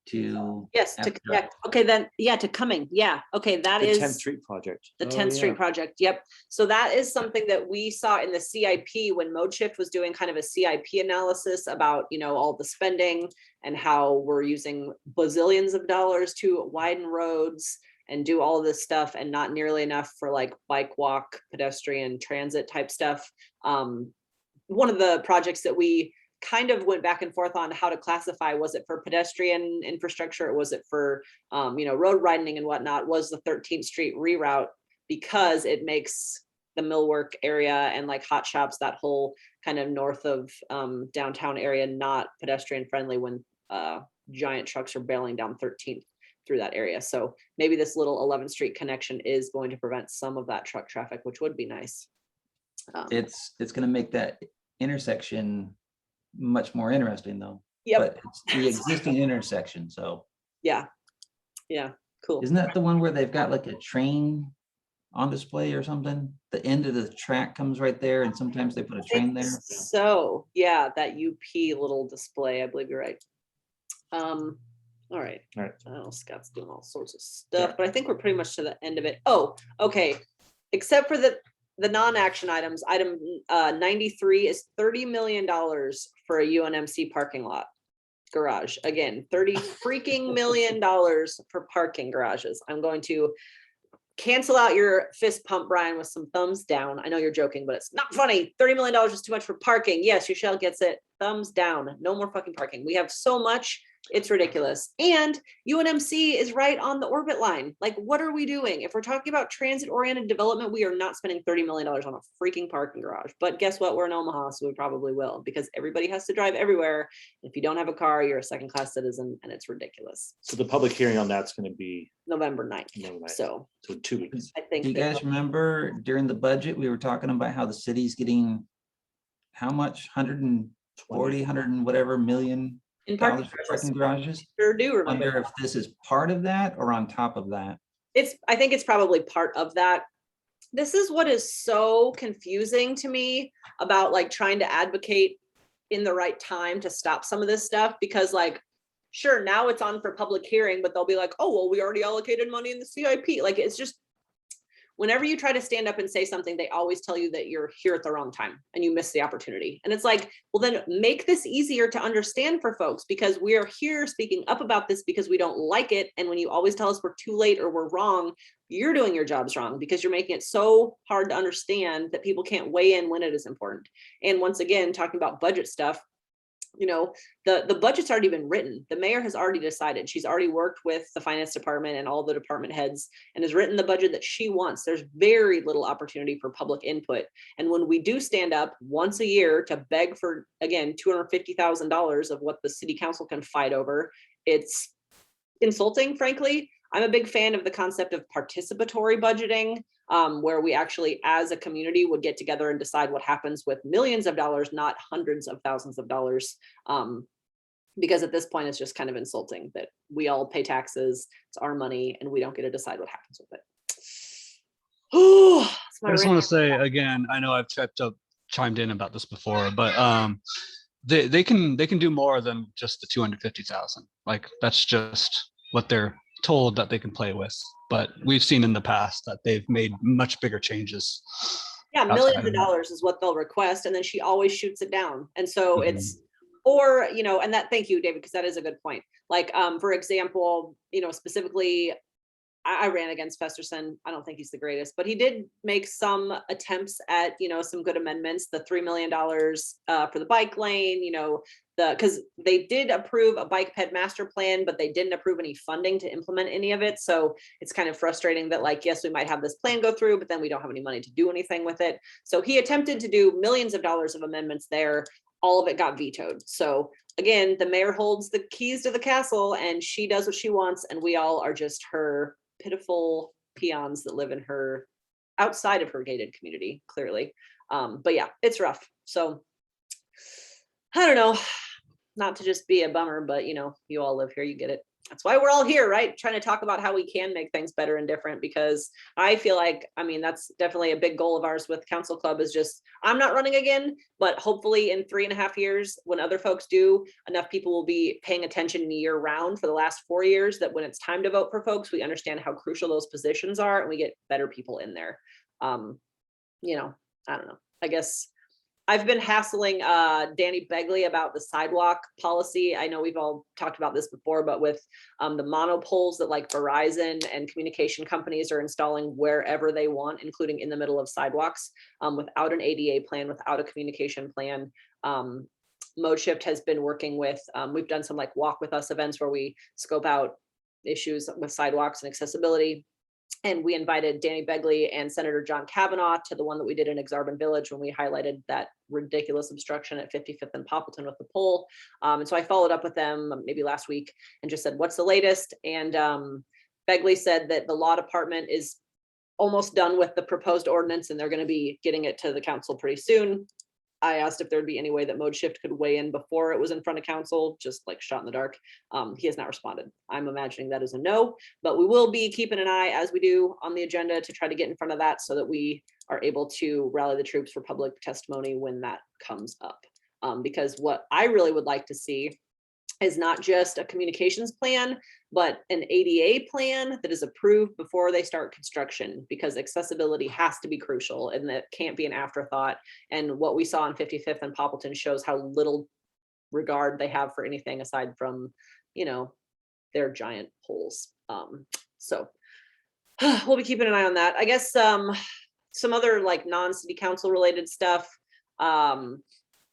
to. Yes, to After- connect. Okay, then, yeah, to Cumming. Yeah, okay, that The is 10th Street project. the Oh, 10th Street yeah. project. Yep. So that is something that we saw in the CIP when ModeShift was doing kind of a CIP analysis about, all the spending and how we're using bazillions of dollars to widen roads and do all of this stuff and not nearly enough for like bike, walk, pedestrian, transit type stuff. One of the projects that we kind of went back and forth on how to classify, was it for pedestrian infrastructure or was it for road widening and whatnot, was the 13th Street reroute, because it makes the Millwork area and like Hot Shops, that whole kind of north of downtown area, not pedestrian friendly when giant trucks are barreling down 13th through that area. So maybe this little 11th Street connection is going to prevent some of that truck traffic, which would be nice. It's going to make that intersection much more interesting though. Yep. But it's the existing intersection, so. Yeah, cool. Isn't that the one where they've got like a train on display or something? The end of the track comes right there and sometimes they put a train there. So yeah, that UP little display, I believe you're right. All right. All right. Oh, Scott's doing all sorts of stuff, but I think we're pretty much to the end of it. Oh, okay. Except for the non-action items, item 93 is $30 million for a UNMC parking lot garage. Again, $30 freaking million for parking garages. I'm going to cancel out your fist pump, Brian, with some thumbs down. I know you're joking, but it's not funny. $30 million is too much for parking. Yes, your shell gets it. Thumbs down. No more fucking parking. We have so much. It's ridiculous. And UNMC is right on the orbit line. Like, what are we doing? If we're talking about transit-oriented development, we are not spending $30 million on a freaking parking garage. But guess what? We're in Omaha, so we probably will, because everybody has to drive everywhere. If you don't have a car, you're a second-class citizen, and it's ridiculous. So the public hearing on that's going to be November 9th. November 9th. So 2 weeks. I think Do you guys remember during the budget, we were talking about how the city's getting how much? 140, 100 and whatever million in parking dollars for parking garages? sure do remember. Wonder if this is part of that or on top of that. I think it's probably part of that. This is what is so confusing to me about like trying to advocate in the right time to stop some of this stuff, because like, sure, now it's on for public hearing, but they'll be like, oh, well, we already allocated money in the CIP. Like, it's just, whenever you try to stand up and say something, they always tell you that you're here at the wrong time and you missed the opportunity. And it's like, well, then make this easier to understand for folks, because we are here speaking up about this because we don't like it. And when you always tell us we're too late or we're wrong, you're doing your jobs wrong, because you're making it so hard to understand that people can't weigh in when it is important. And once again, talking about budget stuff, the budget's already been written. The mayor has already decided. She's already worked with the finance department and all the department heads and has written the budget that she wants. There's very little opportunity for public input. And when we do stand up once a year to beg for, again, $250,000 of what the city council can fight over, it's insulting, frankly. I'm a big fan of the concept of participatory budgeting, where we actually, as a community, would get together and decide what happens with millions of dollars, not hundreds of thousands of dollars. Because at this point, it's just kind of insulting that we all pay taxes, it's our money, and we don't get to decide what happens with it. Oh, I just want to say again, I know I've chimed in about this before, but they can do more than just the 250,000. Like that's just what they're told that they can play with. But we've seen in the past that they've made much bigger changes. Yeah, outside millions of of that. dollars is what they'll request, and then she always shoots it down. And so Mhm. it's, or, you know, and that, thank you, David, because that is a good point. Like, for example, you know, specifically, I ran against Festerson. I don't think he's the greatest, but he did make some attempts at, you know, some good amendments, the $3 million for the bike lane, you know, because they did approve a bike ped master plan, but they didn't approve any funding to implement any of it. So it's kind of frustrating that, like, yes, we might have this plan go through, but then we don't have any money to do anything with it. So he attempted to do millions of dollars of amendments there. All of it got vetoed. So again, the mayor holds the keys to the castle and she does what she wants. And we all are just her pitiful peons that live in her, outside of her gated community, clearly. But yeah, it's rough. So I don't know, not to just be a bummer, but you know, you all live here, you get it. That's why we're all here, right? Trying to talk about how we can make things better and different, because I feel like, I mean, that's definitely a big goal of ours with Council Club is just, I'm not running again, but hopefully in 3.5 years, when other folks do, enough people will be paying attention year round for the last 4 years, that when it's time to vote for folks, we understand how crucial those positions are and we get better people in there. You know, I don't know, I guess I've been hassling Danny Begley about the sidewalk policy. I know we've all talked about this before, but with the monopoles that like Verizon and communication companies are installing wherever they want, including in the middle of sidewalks, without an ADA plan, without a communication plan. Mode Shift has been working with, we've done some like walk with us events where we scope out issues with sidewalks and accessibility. And we invited Danny Begley and Senator John Kavanaugh to the one that we did in Exarban Village when we highlighted that ridiculous obstruction at 55th and Poppleton with the pole. And so I followed up with them maybe last week and just said, what's the latest? And Begley said that the law department is almost done with the proposed ordinance and they're going to be getting it to the council pretty soon. I asked if there'd be any way that Mode Shift could weigh in before it was in front of council, just like shot in the dark. He has not responded. I'm imagining that is a no, but we will be keeping an eye, as we do, on the agenda to try to get in front of that so that we are able to rally the troops for public testimony when that comes up. Because what I really would like to see is not just a communications plan, but an ADA plan that is approved before they start construction, because accessibility has to be crucial and that can't be an afterthought. And what we saw on 55th and Poppleton shows how little regard they have for anything aside from, you know, their giant poles. So we'll be keeping an eye on that. I guess some other like non-city council related stuff,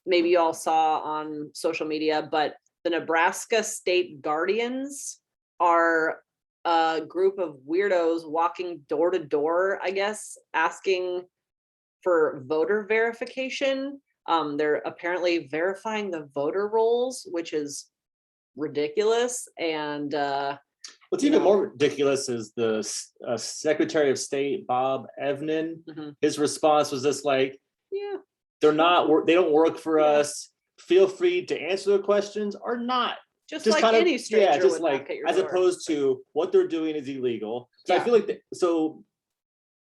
maybe you all saw on social media, but the Nebraska State Guardians are a group of weirdos walking door to door, I guess, asking for voter verification. They're apparently verifying the voter rolls, which is ridiculous. And what's even more ridiculous is the Secretary of State, Bob Evnen. His response was just like, yeah, they don't work for us. Feel free to answer the questions or not. Just like kind of, any stranger, yeah, just like as door. Opposed to what they're doing is illegal. So I feel like so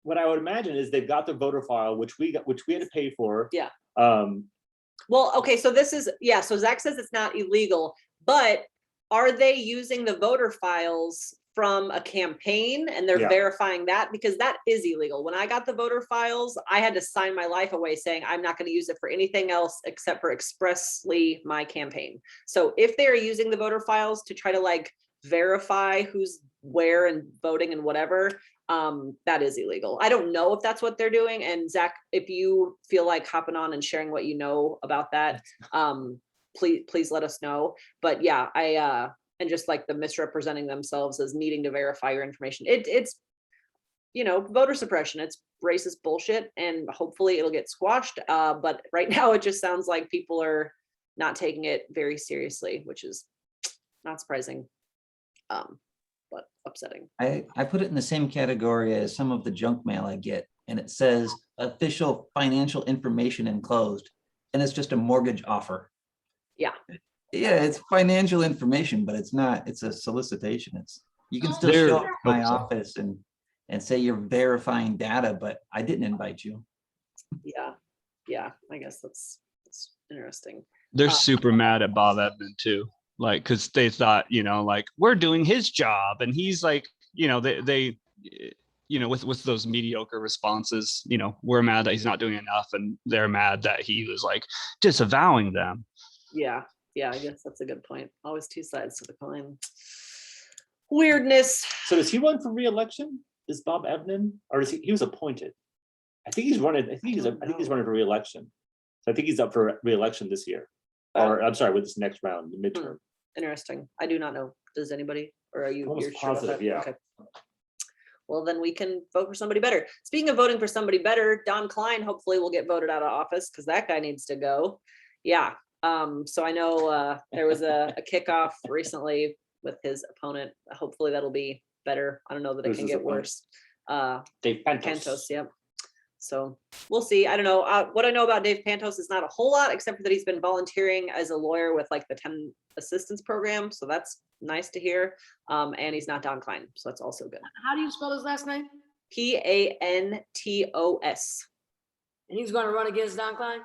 what I would imagine is they've got the voter file, which we had to pay for. Yeah. Well, okay, so this is, yeah, so Zach says it's not illegal, but are they using the voter files from a campaign and they're verifying that? Because that is illegal. When I got the voter files, I had to sign my life away saying I'm not going to use it for anything else except for expressly my campaign. So if they're using the voter files to try to like verify who's where and voting and whatever, that is illegal. I don't know if that's what they're doing. And Zach, if you feel like hopping on and sharing what you know about that, please let us know. But yeah, and just like the misrepresenting themselves as needing to verify your information. It's, you know, voter suppression. It's racist bullshit and hopefully it'll get squashed. But right now it just sounds like people are not taking it very seriously, which is not surprising, but upsetting. I put it in the same category as some of the junk mail I get, and it says official financial information enclosed, and it's just a mortgage offer. Yeah. Yeah, it's financial information, but it's not, it's a solicitation. You can still There- show up to my oh, sorry. office and say you're verifying data, but I didn't invite you. Yeah, I guess that's interesting. They're Uh, super mad at Bob Edmond too. Like, cause they thought, like we're doing his job and he's like, they with those mediocre responses, we're mad that he's not doing enough and they're mad that he was like disavowing them. Yeah, I guess that's a good point. Always two sides to the coin. Weirdness. So does he run for re-election? Is Bob Evans, or is he was appointed? I think he's running. I think he's running for re-election. So I think he's up for re-election this year, or I'm sorry, with this next round, the midterm. Interesting. I do not know. Does anybody, or are you? Almost you're sure about positive, that? yeah. Okay. Well, then we can vote for somebody better. Speaking of voting for somebody better, Don Klein hopefully will get voted out of office because that guy needs to go. Yeah. So I know there was a kickoff recently with his opponent. Hopefully that'll be better. I don't know that it Who's can his get opponent? worse. Dave Pantos. Pantos, yep. So we'll see. I don't know. What I know about Dave Pantos is not a whole lot, except for that he's been volunteering as a lawyer with like the 10 assistance program. So that's nice to hear. And he's not Don Klein. So that's also good. How do you spell his last name? Pantos. And he's going to run against Don Klein?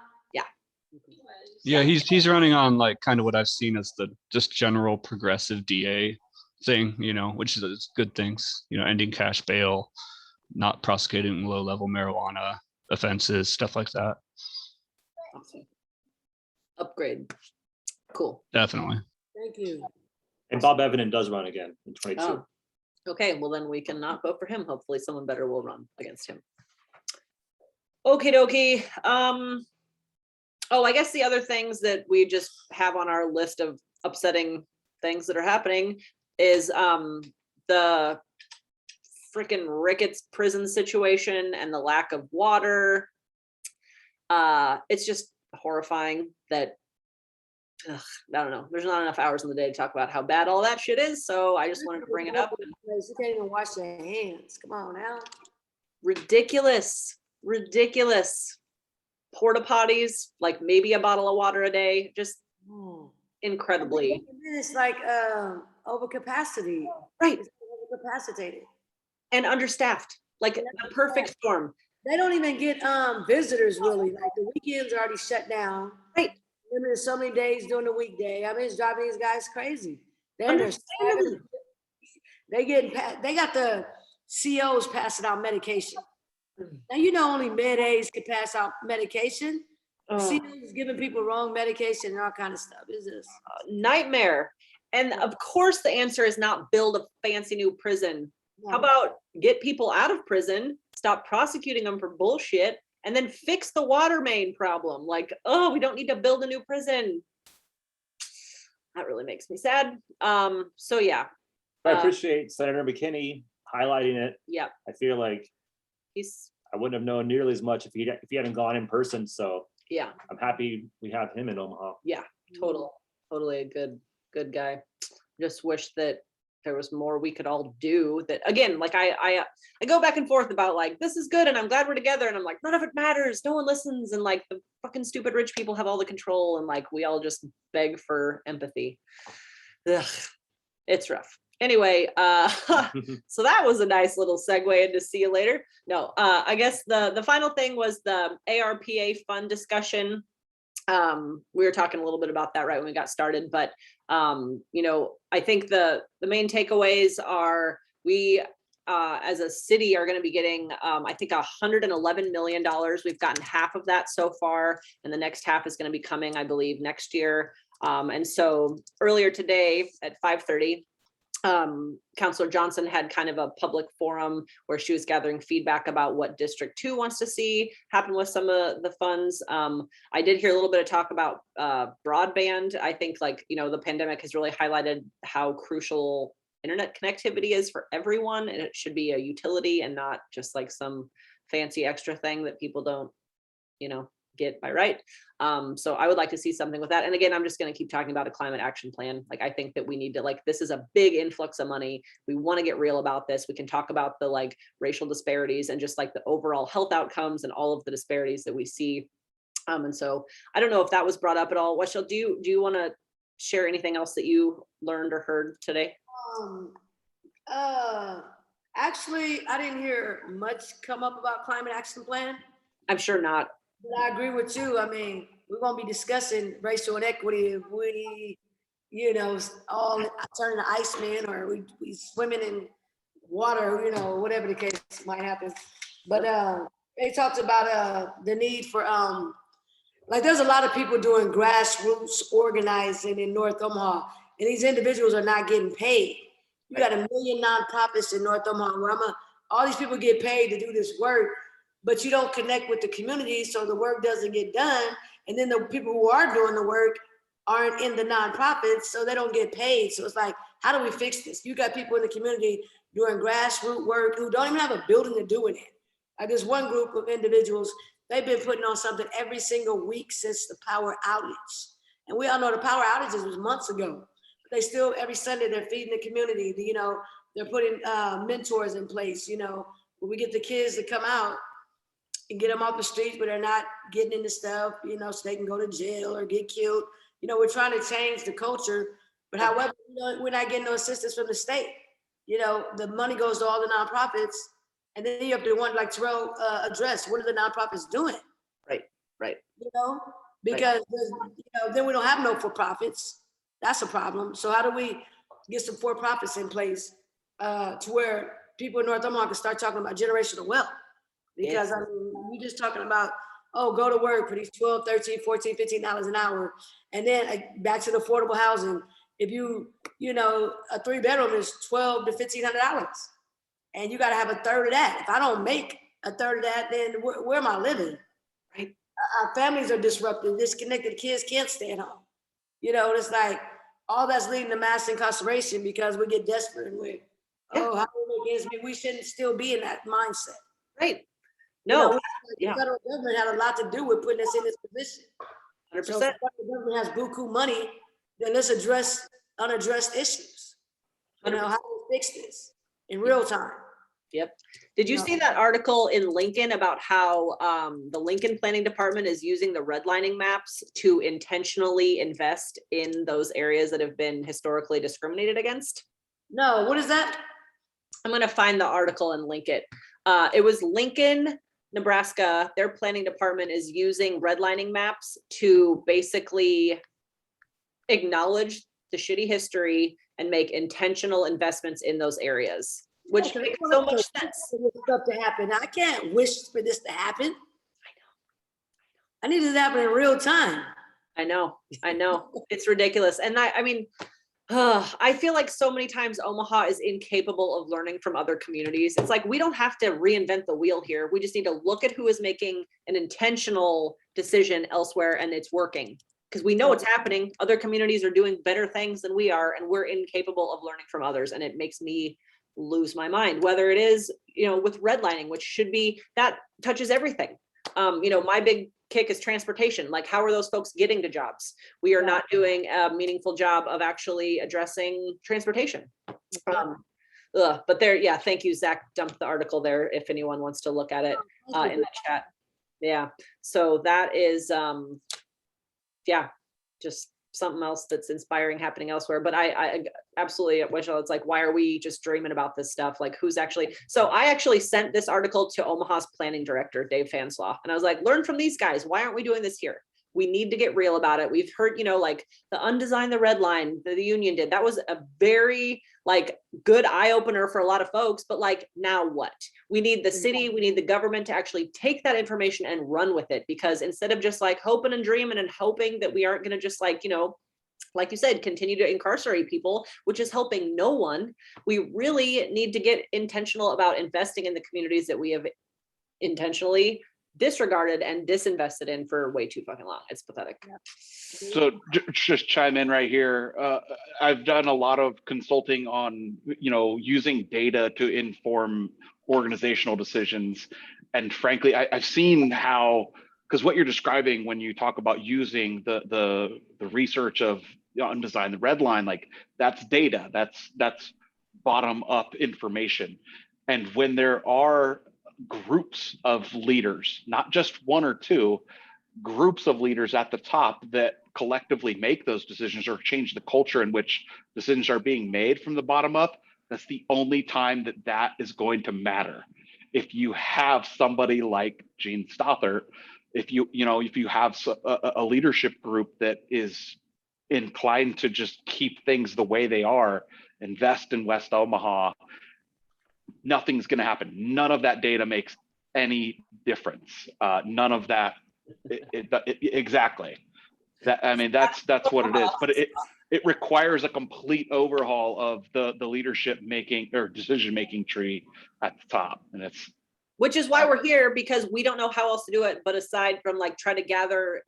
Yeah, he's running on like kind of what I've seen as the just general progressive DA thing, which is good things, ending cash bail, not prosecuting low-level marijuana offenses, stuff like that. Awesome. Upgrade. Cool. Definitely. Thank you. And Bob Evans does run again in 22. Oh, okay, well then we can not vote for him. Hopefully someone better will run against him. Okie dokie. Oh, I guess the other things that we just have on our list of upsetting things that are happening is the freaking Ricketts prison situation and the lack of water. It's just horrifying that I don't know. There's not enough hours in the day to talk about how bad all that shit is. So I just wanted to bring it up. You can't even wash your hands. Come on now. Ridiculous. Porta potties, like maybe a bottle of water a day, just incredibly. It's like overcapacity. Right. It's overcapacitated. And understaffed, like the perfect storm. They don't even get visitors really. Like the weekends are already shut down. Right. Limited so many days during the weekday. I mean, it's driving these guys crazy. Understandably. They got the COs passing out medication. Now, only med-aids can pass out medication. COs is giving people wrong medication and all kind of stuff. Is this Nightmare. And of course the answer is not build a fancy new prison. No. How about get people out of prison, stop prosecuting them for bullshit, and then fix the water main problem? Like, we don't need to build a new prison. That really makes me sad. So yeah. I appreciate Senator McKinney highlighting it. Yeah. I feel like I wouldn't have known nearly as much if he hadn't gone in person. So Yeah. I'm happy we have him in Omaha. Yeah. Totally a good guy. Just wish that there was more we could all do. That again, like I go back and forth about like this is good and I'm glad we're together, and I'm like none of it matters, no one listens, and like the fucking stupid rich people have all the control, and like we all just beg for empathy. Ugh, it's rough. Anyway, so that was a nice little segue into see you later. No, I guess the final thing was the ARPA fund discussion. We were talking a little bit about that right when we got started, but I think the main takeaways are we as a city are going to be getting I think $111 million. We've gotten half of that so far, and the next half is going to be coming, I believe, next year. And so earlier today at 5:30, Councillor Johnson had kind of a public forum where she was gathering feedback about what District 2 wants to see happen with some of the funds. I did hear a little bit of talk about broadband. I think the pandemic has really highlighted how crucial internet connectivity is for everyone, and it should be a utility and not just like some fancy extra thing that people don't, get by right. So I would like to see something with that. And again, I'm just going to keep talking about a climate action plan. Like, I think that we need to, this is a big influx of money. We want to get real about this. We can talk about the racial disparities and just the overall health outcomes and all of the disparities that we see. And so I don't know if that was brought up at all. Weshel, do you want to share anything else that you learned or heard today? Um, actually, I didn't hear much come up about climate action plan, I'm sure not. but I agree with you. I mean, we're gonna be discussing racial inequity if we, all turning to Iceman or we swimming in water, whatever the case might happen. But they talked about the need for like there's a lot of people doing grassroots organizing in North Omaha, and these individuals are not getting paid. You got a million nonprofits in North Omaha where all these people get paid to do this work, but you don't connect with the community, so the work doesn't get done. And then the people who are doing the work aren't in the nonprofits, so they don't get paid. So it's like, how do we fix this? You got people in the community doing grassroots work who don't even have a building to do it in. Like there's one group of individuals, they've been putting on something every single week since the power outage. And we all know the power outages was months ago. But they still, every Sunday, they're feeding the community. They're putting mentors in place, where we get the kids to come out and get them off the streets, but they're not getting into stuff, so they can go to jail or get killed. We're trying to change the culture, but however, we're not getting no assistance from the state. The money goes to all the nonprofits, and then you have to wonder, like Terrell addressed, what are the nonprofits doing? Right. Because then we don't have no for-profits. That's a problem. So how do we get some for-profits in place to where people in North Omaha can start talking about generational wealth? Because I mean, we're just talking about, go to work for these $12, $13, $14, $15 an hour. And then back to the affordable housing. If a 3-bedroom is $1,200 to $1,500. And you got to have a third of that. If I don't make a third of that, then where am I living? Right. Our families are disrupted, disconnected. Kids can't stay at home. It's like all that's leading to mass incarceration because we get desperate and how do we make ends meet? We shouldn't still be in that mindset. Right. No. The federal government had a lot to do with putting us in this position. 100%. So if the federal government has buku money, then let's address unaddressed issues. How do we fix this in real time? Yep. Did you see that article in Lincoln about how the Lincoln Planning Department is using the redlining maps to intentionally invest in those areas that have been historically discriminated against? No, what is that? I'm going to find the article and link it. It was Lincoln, Nebraska. Their planning department is using redlining maps to basically acknowledge the shitty history and make intentional investments in those areas, which makes so much sense. For this stuff to happen. I can't wish for this to happen. I need this to happen in real time. I know. It's ridiculous. And I mean, I feel like so many times Omaha is incapable of learning from other communities. It's like, we don't have to reinvent the wheel here. We just need to look at who is making an intentional decision elsewhere and it's working. Because we know it's happening. Other communities are doing better things than we are, and we're incapable of learning from others. And it makes me lose my mind, whether it is, with redlining, which should be, that touches everything. My big kick is transportation. Like, how are those folks getting to jobs? We are not doing a meaningful job of actually addressing transportation. But there, thank you, Zach dumped the article there if anyone wants to look at it in the chat. Yeah, so that is, just something else that's inspiring happening elsewhere. But I absolutely wish it's like, why are we just dreaming about this stuff? Like, who's actually, so I actually sent this article to Omaha's planning director, Dave Fanslaw. And I was like, learn from these guys. Why aren't we doing this here? We need to get real about it. We've heard, like the undesign the red line that the union did. That was a very good eye opener for a lot of folks, but now what? We need the city, we need the government to actually take that information and run with it, because instead of just hoping and dreaming and hoping that we aren't going to just like you said, continue to incarcerate people, which is helping no one. We really need to get intentional about investing in the communities that we have intentionally disregarded and disinvested in for way too fucking long. It's pathetic. So just chime in right here. I've done a lot of consulting on, using data to inform organizational decisions. And frankly, I've seen how, because what you're describing when you talk about using the research of Undesign the Red Line, that's data, that's bottom up information. And when there are groups of leaders, not just one or two, groups of leaders at the top that collectively make those decisions or change the culture in which decisions are being made from the bottom up, that's the only time that that is going to matter. If you have somebody like Gene Stothert, if you have a leadership group that is inclined to just keep things the way they are, invest in West Omaha, nothing's going to happen. None of that data makes any difference. None of that. Exactly. That, I mean, that's what it is. But it requires a complete overhaul of the leadership making or decision making tree at the top, and it's. Which is why we're here, because we don't know how else to do it, but aside from like try to gather,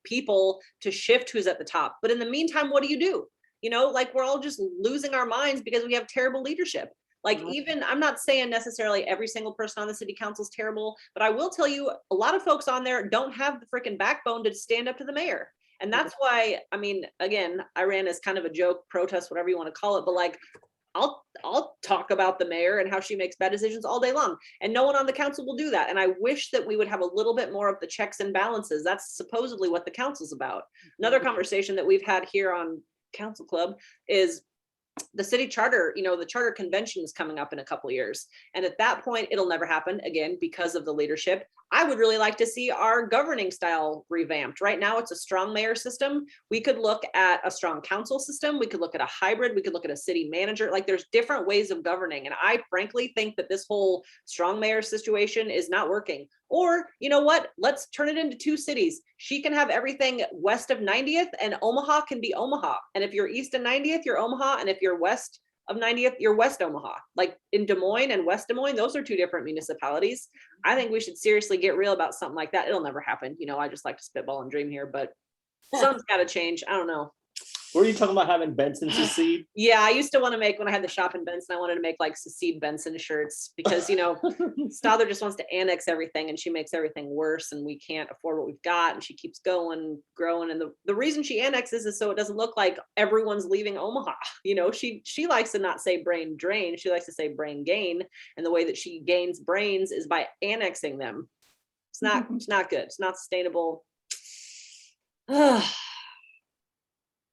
people to shift who's at the top. But in the meantime, what do? Like we're all just losing our minds because we have terrible leadership. Like even, I'm not saying necessarily every single person on the city council is terrible, but I will tell you a lot of folks on there don't have the freaking backbone to stand up to the mayor. And that's why, I mean, again, I ran as kind of a joke, protest, whatever you want to call it, but like, I'll talk about the mayor and how she makes bad decisions all day long, and no one on the council will do that. And I wish that we would have a little bit more of the checks and balances. That's supposedly what the council's about. Another conversation that we've had here on Council Club is the city charter. The charter convention is coming up in a couple of years, and at that point it'll never happen again because of the leadership. I would really like to see our governing style revamped. Right now it's a strong mayor system. We could look at a strong council system. We could look at a hybrid. We could look at a city manager. Like there's different ways of governing, and I frankly think that this whole strong mayor situation is not working. Or you know what, let's turn it into 2 cities. She can have everything west of 90th, and Omaha can be Omaha. And if you're east of 90th, you're Omaha. And if you're west of 90th, you're West Omaha. Like in Des Moines and West Des Moines, those are 2 different municipalities. I think we should seriously get real about something like that. It'll never happen. I just like to spitball and dream here, but something's got to change. I don't know. Were you talking about having Benson secede? Yeah, I used to want to make, when I had the shop in Benson, I wanted to make like secede Benson shirts because, Stother just wants to annex everything, and she makes everything worse, and we can't afford what we've got, and she keeps going, growing. And the reason she annexes is so it doesn't look like everyone's leaving Omaha. She likes to not say brain drain. She likes to say brain gain. And the way that she gains brains is by annexing them. It's not good. It's not sustainable.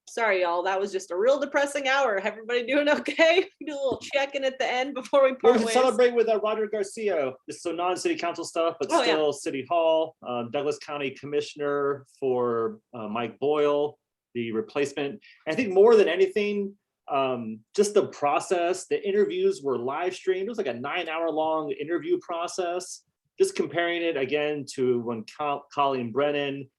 Sorry, y'all. That was just a real depressing hour. Everybody doing okay? Do a little check-in at the end before we We're part gonna ways. celebrate with Roger Garcia. This is so non-city council stuff, but Oh, yeah. still City Hall. Douglas County Commissioner for Mike Boyle, the replacement. I think more than anything, just the process. The interviews were live streamed. It was like a 9-hour-long interview process. Just comparing it again to when Colleen Brennan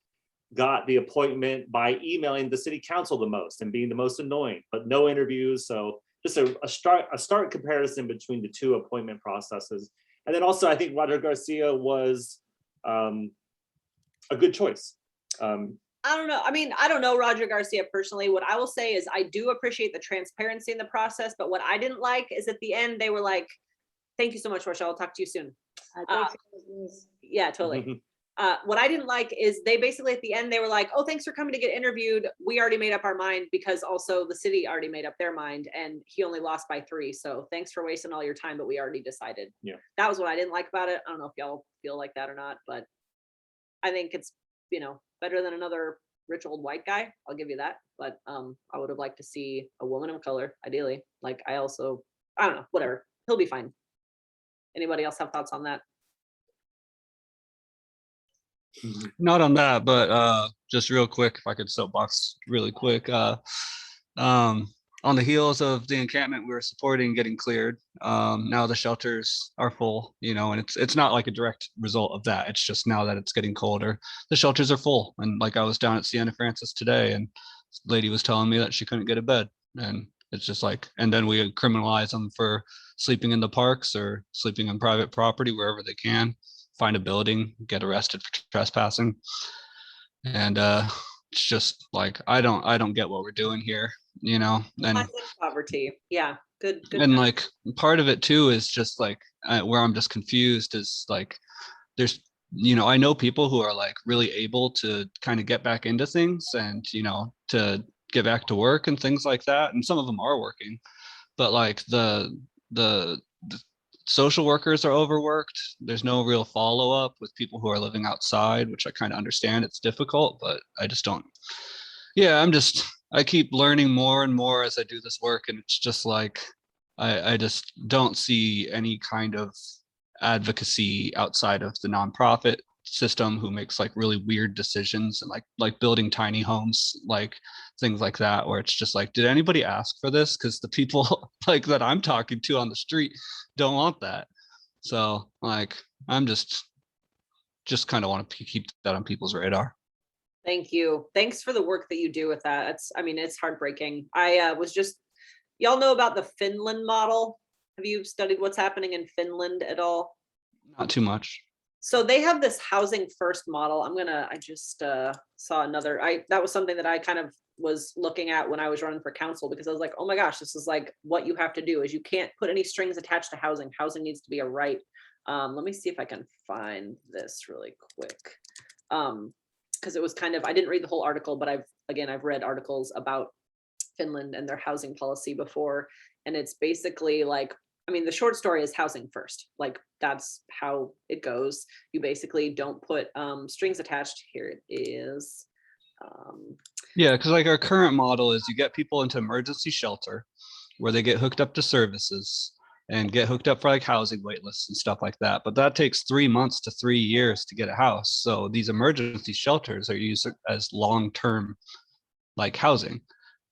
got the appointment by emailing the city council the most and being the most annoying, but no interviews. So just a stark comparison between the 2 appointment processes. And then also I think Roger Garcia was a good choice. I don't know. I mean, I don't know Roger Garcia personally. What I will say is I do appreciate the transparency in the process, but what I didn't like is at the end, they were like, thank you so much, Rochelle. I'll talk to you soon. Yeah, totally. What I didn't like is they basically at the end, they were like, oh, thanks for coming to get interviewed. We already made up our mind, because also the city already made up their mind, and he only lost by 3. So thanks for wasting all your time, but we already decided. Yeah. That was what I didn't like about it. I don't know if y'all feel like that or not, but I think it's, better than another rich old white guy. I'll give you that. But I would have liked to see a woman of color, ideally. Like I don't know, whatever. He'll be fine. Anybody else have thoughts on that? Not on that, but just real quick, if I could soapbox really quick. On the heels of the encampment we were supporting getting cleared, now the shelters are full, and it's not like a direct result of that. It's just now that it's getting colder, the shelters are full. And like I was down at Sienna Francis today, and this lady was telling me that she couldn't get a bed, and it's just like, and then we criminalize them for sleeping in the parks or sleeping on private property wherever they can. Find a building, get arrested for trespassing. And it's just like, I don't get what we're doing here, and Classic poverty. Yeah, good. and like part of it too is just like where I'm just confused is like there's I know people who are like really able to kind of get back into things and to get back to work and things like that, and some of them are working, but like the social workers are overworked. There's no real follow-up with people who are living outside, which I kind of understand. It's difficult, but I just don't Yeah, I keep learning more and more as I do this work, and it's just like I just don't see any kind of advocacy outside of the nonprofit system who makes like really weird decisions and like building tiny homes, like things like that, where it's just like, did anybody ask for this? Because the people like that I'm talking to on the street don't want that. So like I'm just kind of want to keep that on people's radar. Thank you. Thanks for the work that you do with that. I mean, it's heartbreaking. I y'all know about the Finland model. Have you studied what's happening in Finland at all? Not too much. So they have this housing first model. I just saw another, that was something that I kind of was looking at when I was running for council, because I was like, oh my gosh, this is like what you have to do is you can't put any strings attached to housing. Housing needs to be a right. Let me see if I can find this really quick. Because it was kind of, I didn't read the whole article, but I've read articles about Finland and their housing policy before. And it's basically like, I mean, the short story is housing first. Like that's how it goes. You basically don't put strings attached. Here it is. Yeah, because like our current model is you get people into emergency shelter where they get hooked up to services and get hooked up for like housing wait lists and stuff like that. But that takes 3 months to 3 years to get a house. So these emergency shelters are used as long-term like housing.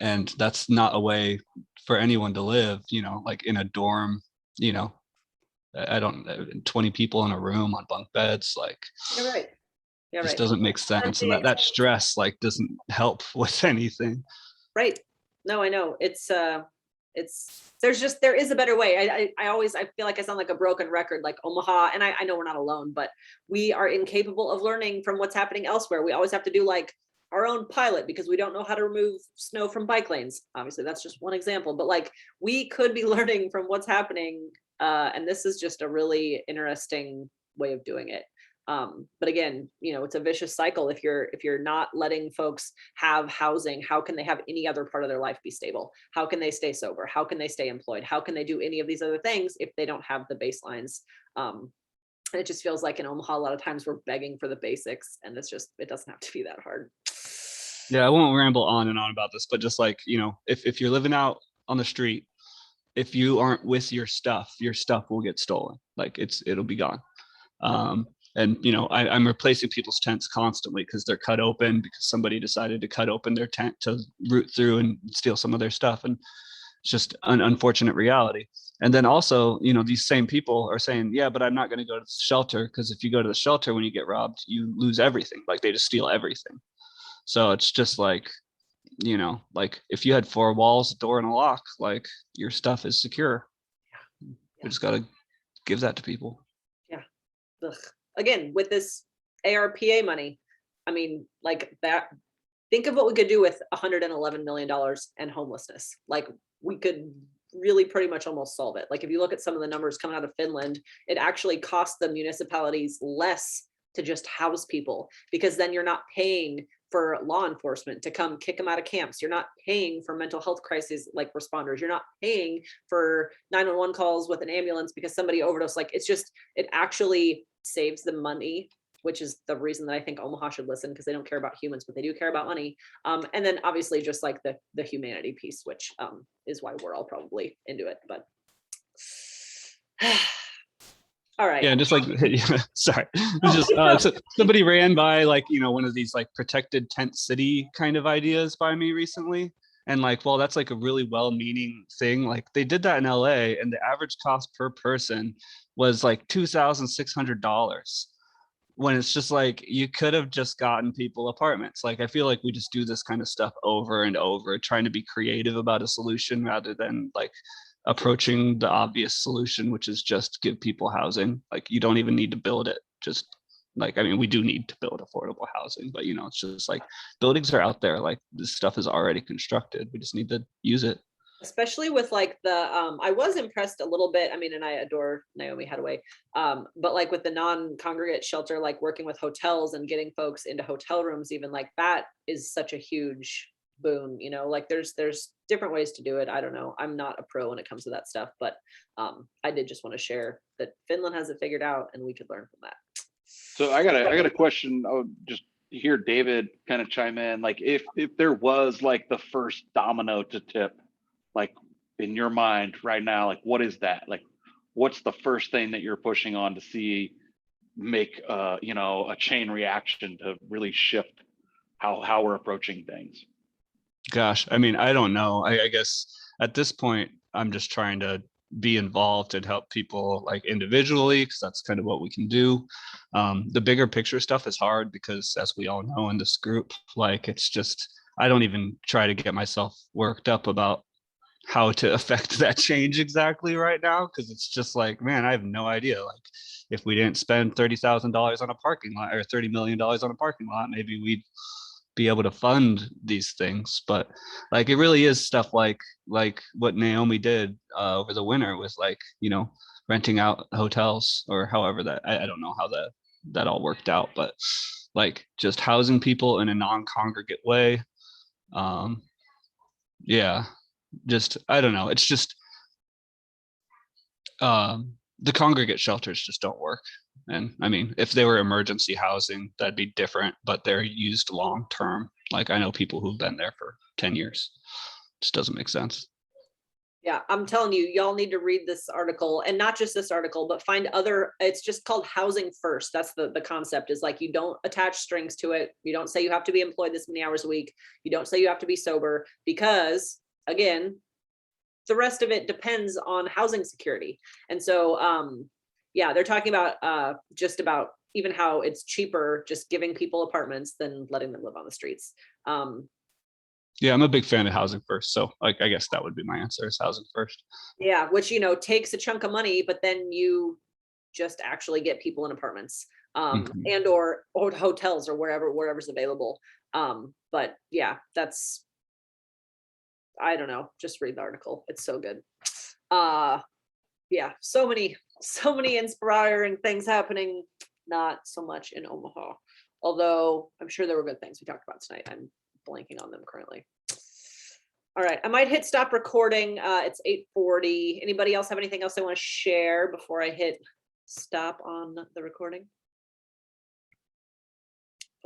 And that's not a way for anyone to live, like in a dorm, I don't 20 people in a room on bunk beds, like You're right. You're just right. doesn't make sense. And that stress like doesn't help with anything. Right. No, I know. There is a better way. I feel like I sound like a broken record, like Omaha, and I know we're not alone, but we are incapable of learning from what's happening elsewhere. We always have to do like our own pilot because we don't know how to remove snow from bike lanes. Obviously, that's just one example, but like we could be learning from what's happening. And this is just a really interesting way of doing it. But again, it's a vicious cycle. If you're not letting folks have housing, how can they have any other part of their life be stable? How can they stay sober? How can they stay employed? How can they do any of these other things if they don't have the baselines? And it just feels like in Omaha, a lot of times we're begging for the basics, and it doesn't have to be that hard. Yeah, I won't ramble on and on about this, but just like, if you're living out on the street, if you aren't with your stuff will get stolen. Like it'll be gone. And I'm replacing people's tents constantly because they're cut open because somebody decided to cut open their tent to root through and steal some of their stuff. And it's just an unfortunate reality. And then also, these same people are saying, yeah, but I'm not going to go to the shelter because if you go to the shelter when you get robbed, you lose everything. Like they just steal everything. So it's just like, like if you had 4 walls, a door, and a lock, like your stuff is secure. Yeah. We just got to give that to people. Yeah. Ugh. Again, with this ARPA money, I mean, like that, think of what we could do with $111 million and homelessness. Like we could really pretty much almost solve it. Like if you look at some of the numbers coming out of Finland, it actually costs the municipalities less to just house people, because then you're not paying for law enforcement to come kick them out of camps. You're not paying for mental health crises like responders. You're not paying for 911 calls with an ambulance because somebody overdosed. Like it actually saves the money, which is the reason that I think Omaha should listen, because they don't care about humans, but they do care about money. And then obviously just like the humanity piece, which is why we're all probably into it. But all right. Yeah, just like sorry, so somebody ran by like one of these like protected tent city kind of ideas by me recently, and like, well, that's like a really well-meaning thing. Like they did that in LA, and the average cost per person was like $2,600. When it's just like you could have just gotten people apartments. Like I feel like we just do this kind of stuff over and over, trying to be creative about a solution rather than like approaching the obvious solution, which is just give people housing. Like you don't even need to build it. Just like, I mean, we do need to build affordable housing, but it's just like buildings are out there. Like this stuff is already constructed. We just need to use it. Especially with like I was impressed a little bit. I mean, and I adore Naomi Hadaway, but like with the non-congregate shelter, like working with hotels and getting folks into hotel rooms, even like that is such a huge boon. Like there's different ways to do it. I don't know. I'm not a pro when it comes to that stuff, but I did just want to share that Finland has it figured out and we could learn from that. So I got a question. Oh, just hear David kind of chime in, like if there was like the first domino to tip, like in your mind right now, like what is that? Like what's the first thing that you're pushing on to see make you know, a chain reaction to really shift how we're approaching things? Gosh, I mean, I don't know. I guess at this point, I'm just trying to be involved and help people like individually, because that's kind of what we can do. The bigger picture stuff is hard because, as we all know in this group, like it's just, I don't even try to get myself worked up about how to affect that change exactly right now, because it's just like, man, I have no idea. Like, if we didn't spend $30,000 on a parking lot or $30 million on a parking lot, maybe we'd be able to fund these things. But like it really is stuff like what Naomi did over the winter with, like, you know, renting out hotels, or however that, I don't know how that all worked out, but like just housing people in a non-congregate way. Yeah, just I don't know. It's just the congregate shelters just don't work. And I mean, if they were emergency housing, that'd be different, but they're used long term. Like I know people who've been there for 10 years. Just doesn't make sense. Yeah, I'm telling you, y'all need to read this article, and not just this article, but find other, it's just called Housing First. That's the concept, is like, you don't attach strings to it. You don't say you have to be employed this many hours a week. You don't say you have to be sober, because again, the rest of it depends on housing security. And so, yeah, they're talking about just about even how it's cheaper just giving people apartments than letting them live on the streets. Yeah, I'm a big fan of housing first. So like I guess that would be my answer, is housing first. Yeah, which, you know, takes a chunk of money, but then you just actually get people in apartments, and or hotels, or wherever's available. But yeah, that's, I don't know, just read the article. It's so good. Yeah, so many inspiring things happening, not so much in Omaha. Although I'm sure there were good things we talked about tonight. I'm blanking on them currently. All right, I might hit stop recording. It's 8:40. Anybody else have anything else they want to share before I hit stop on the recording?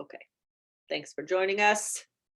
Okay, thanks for joining us.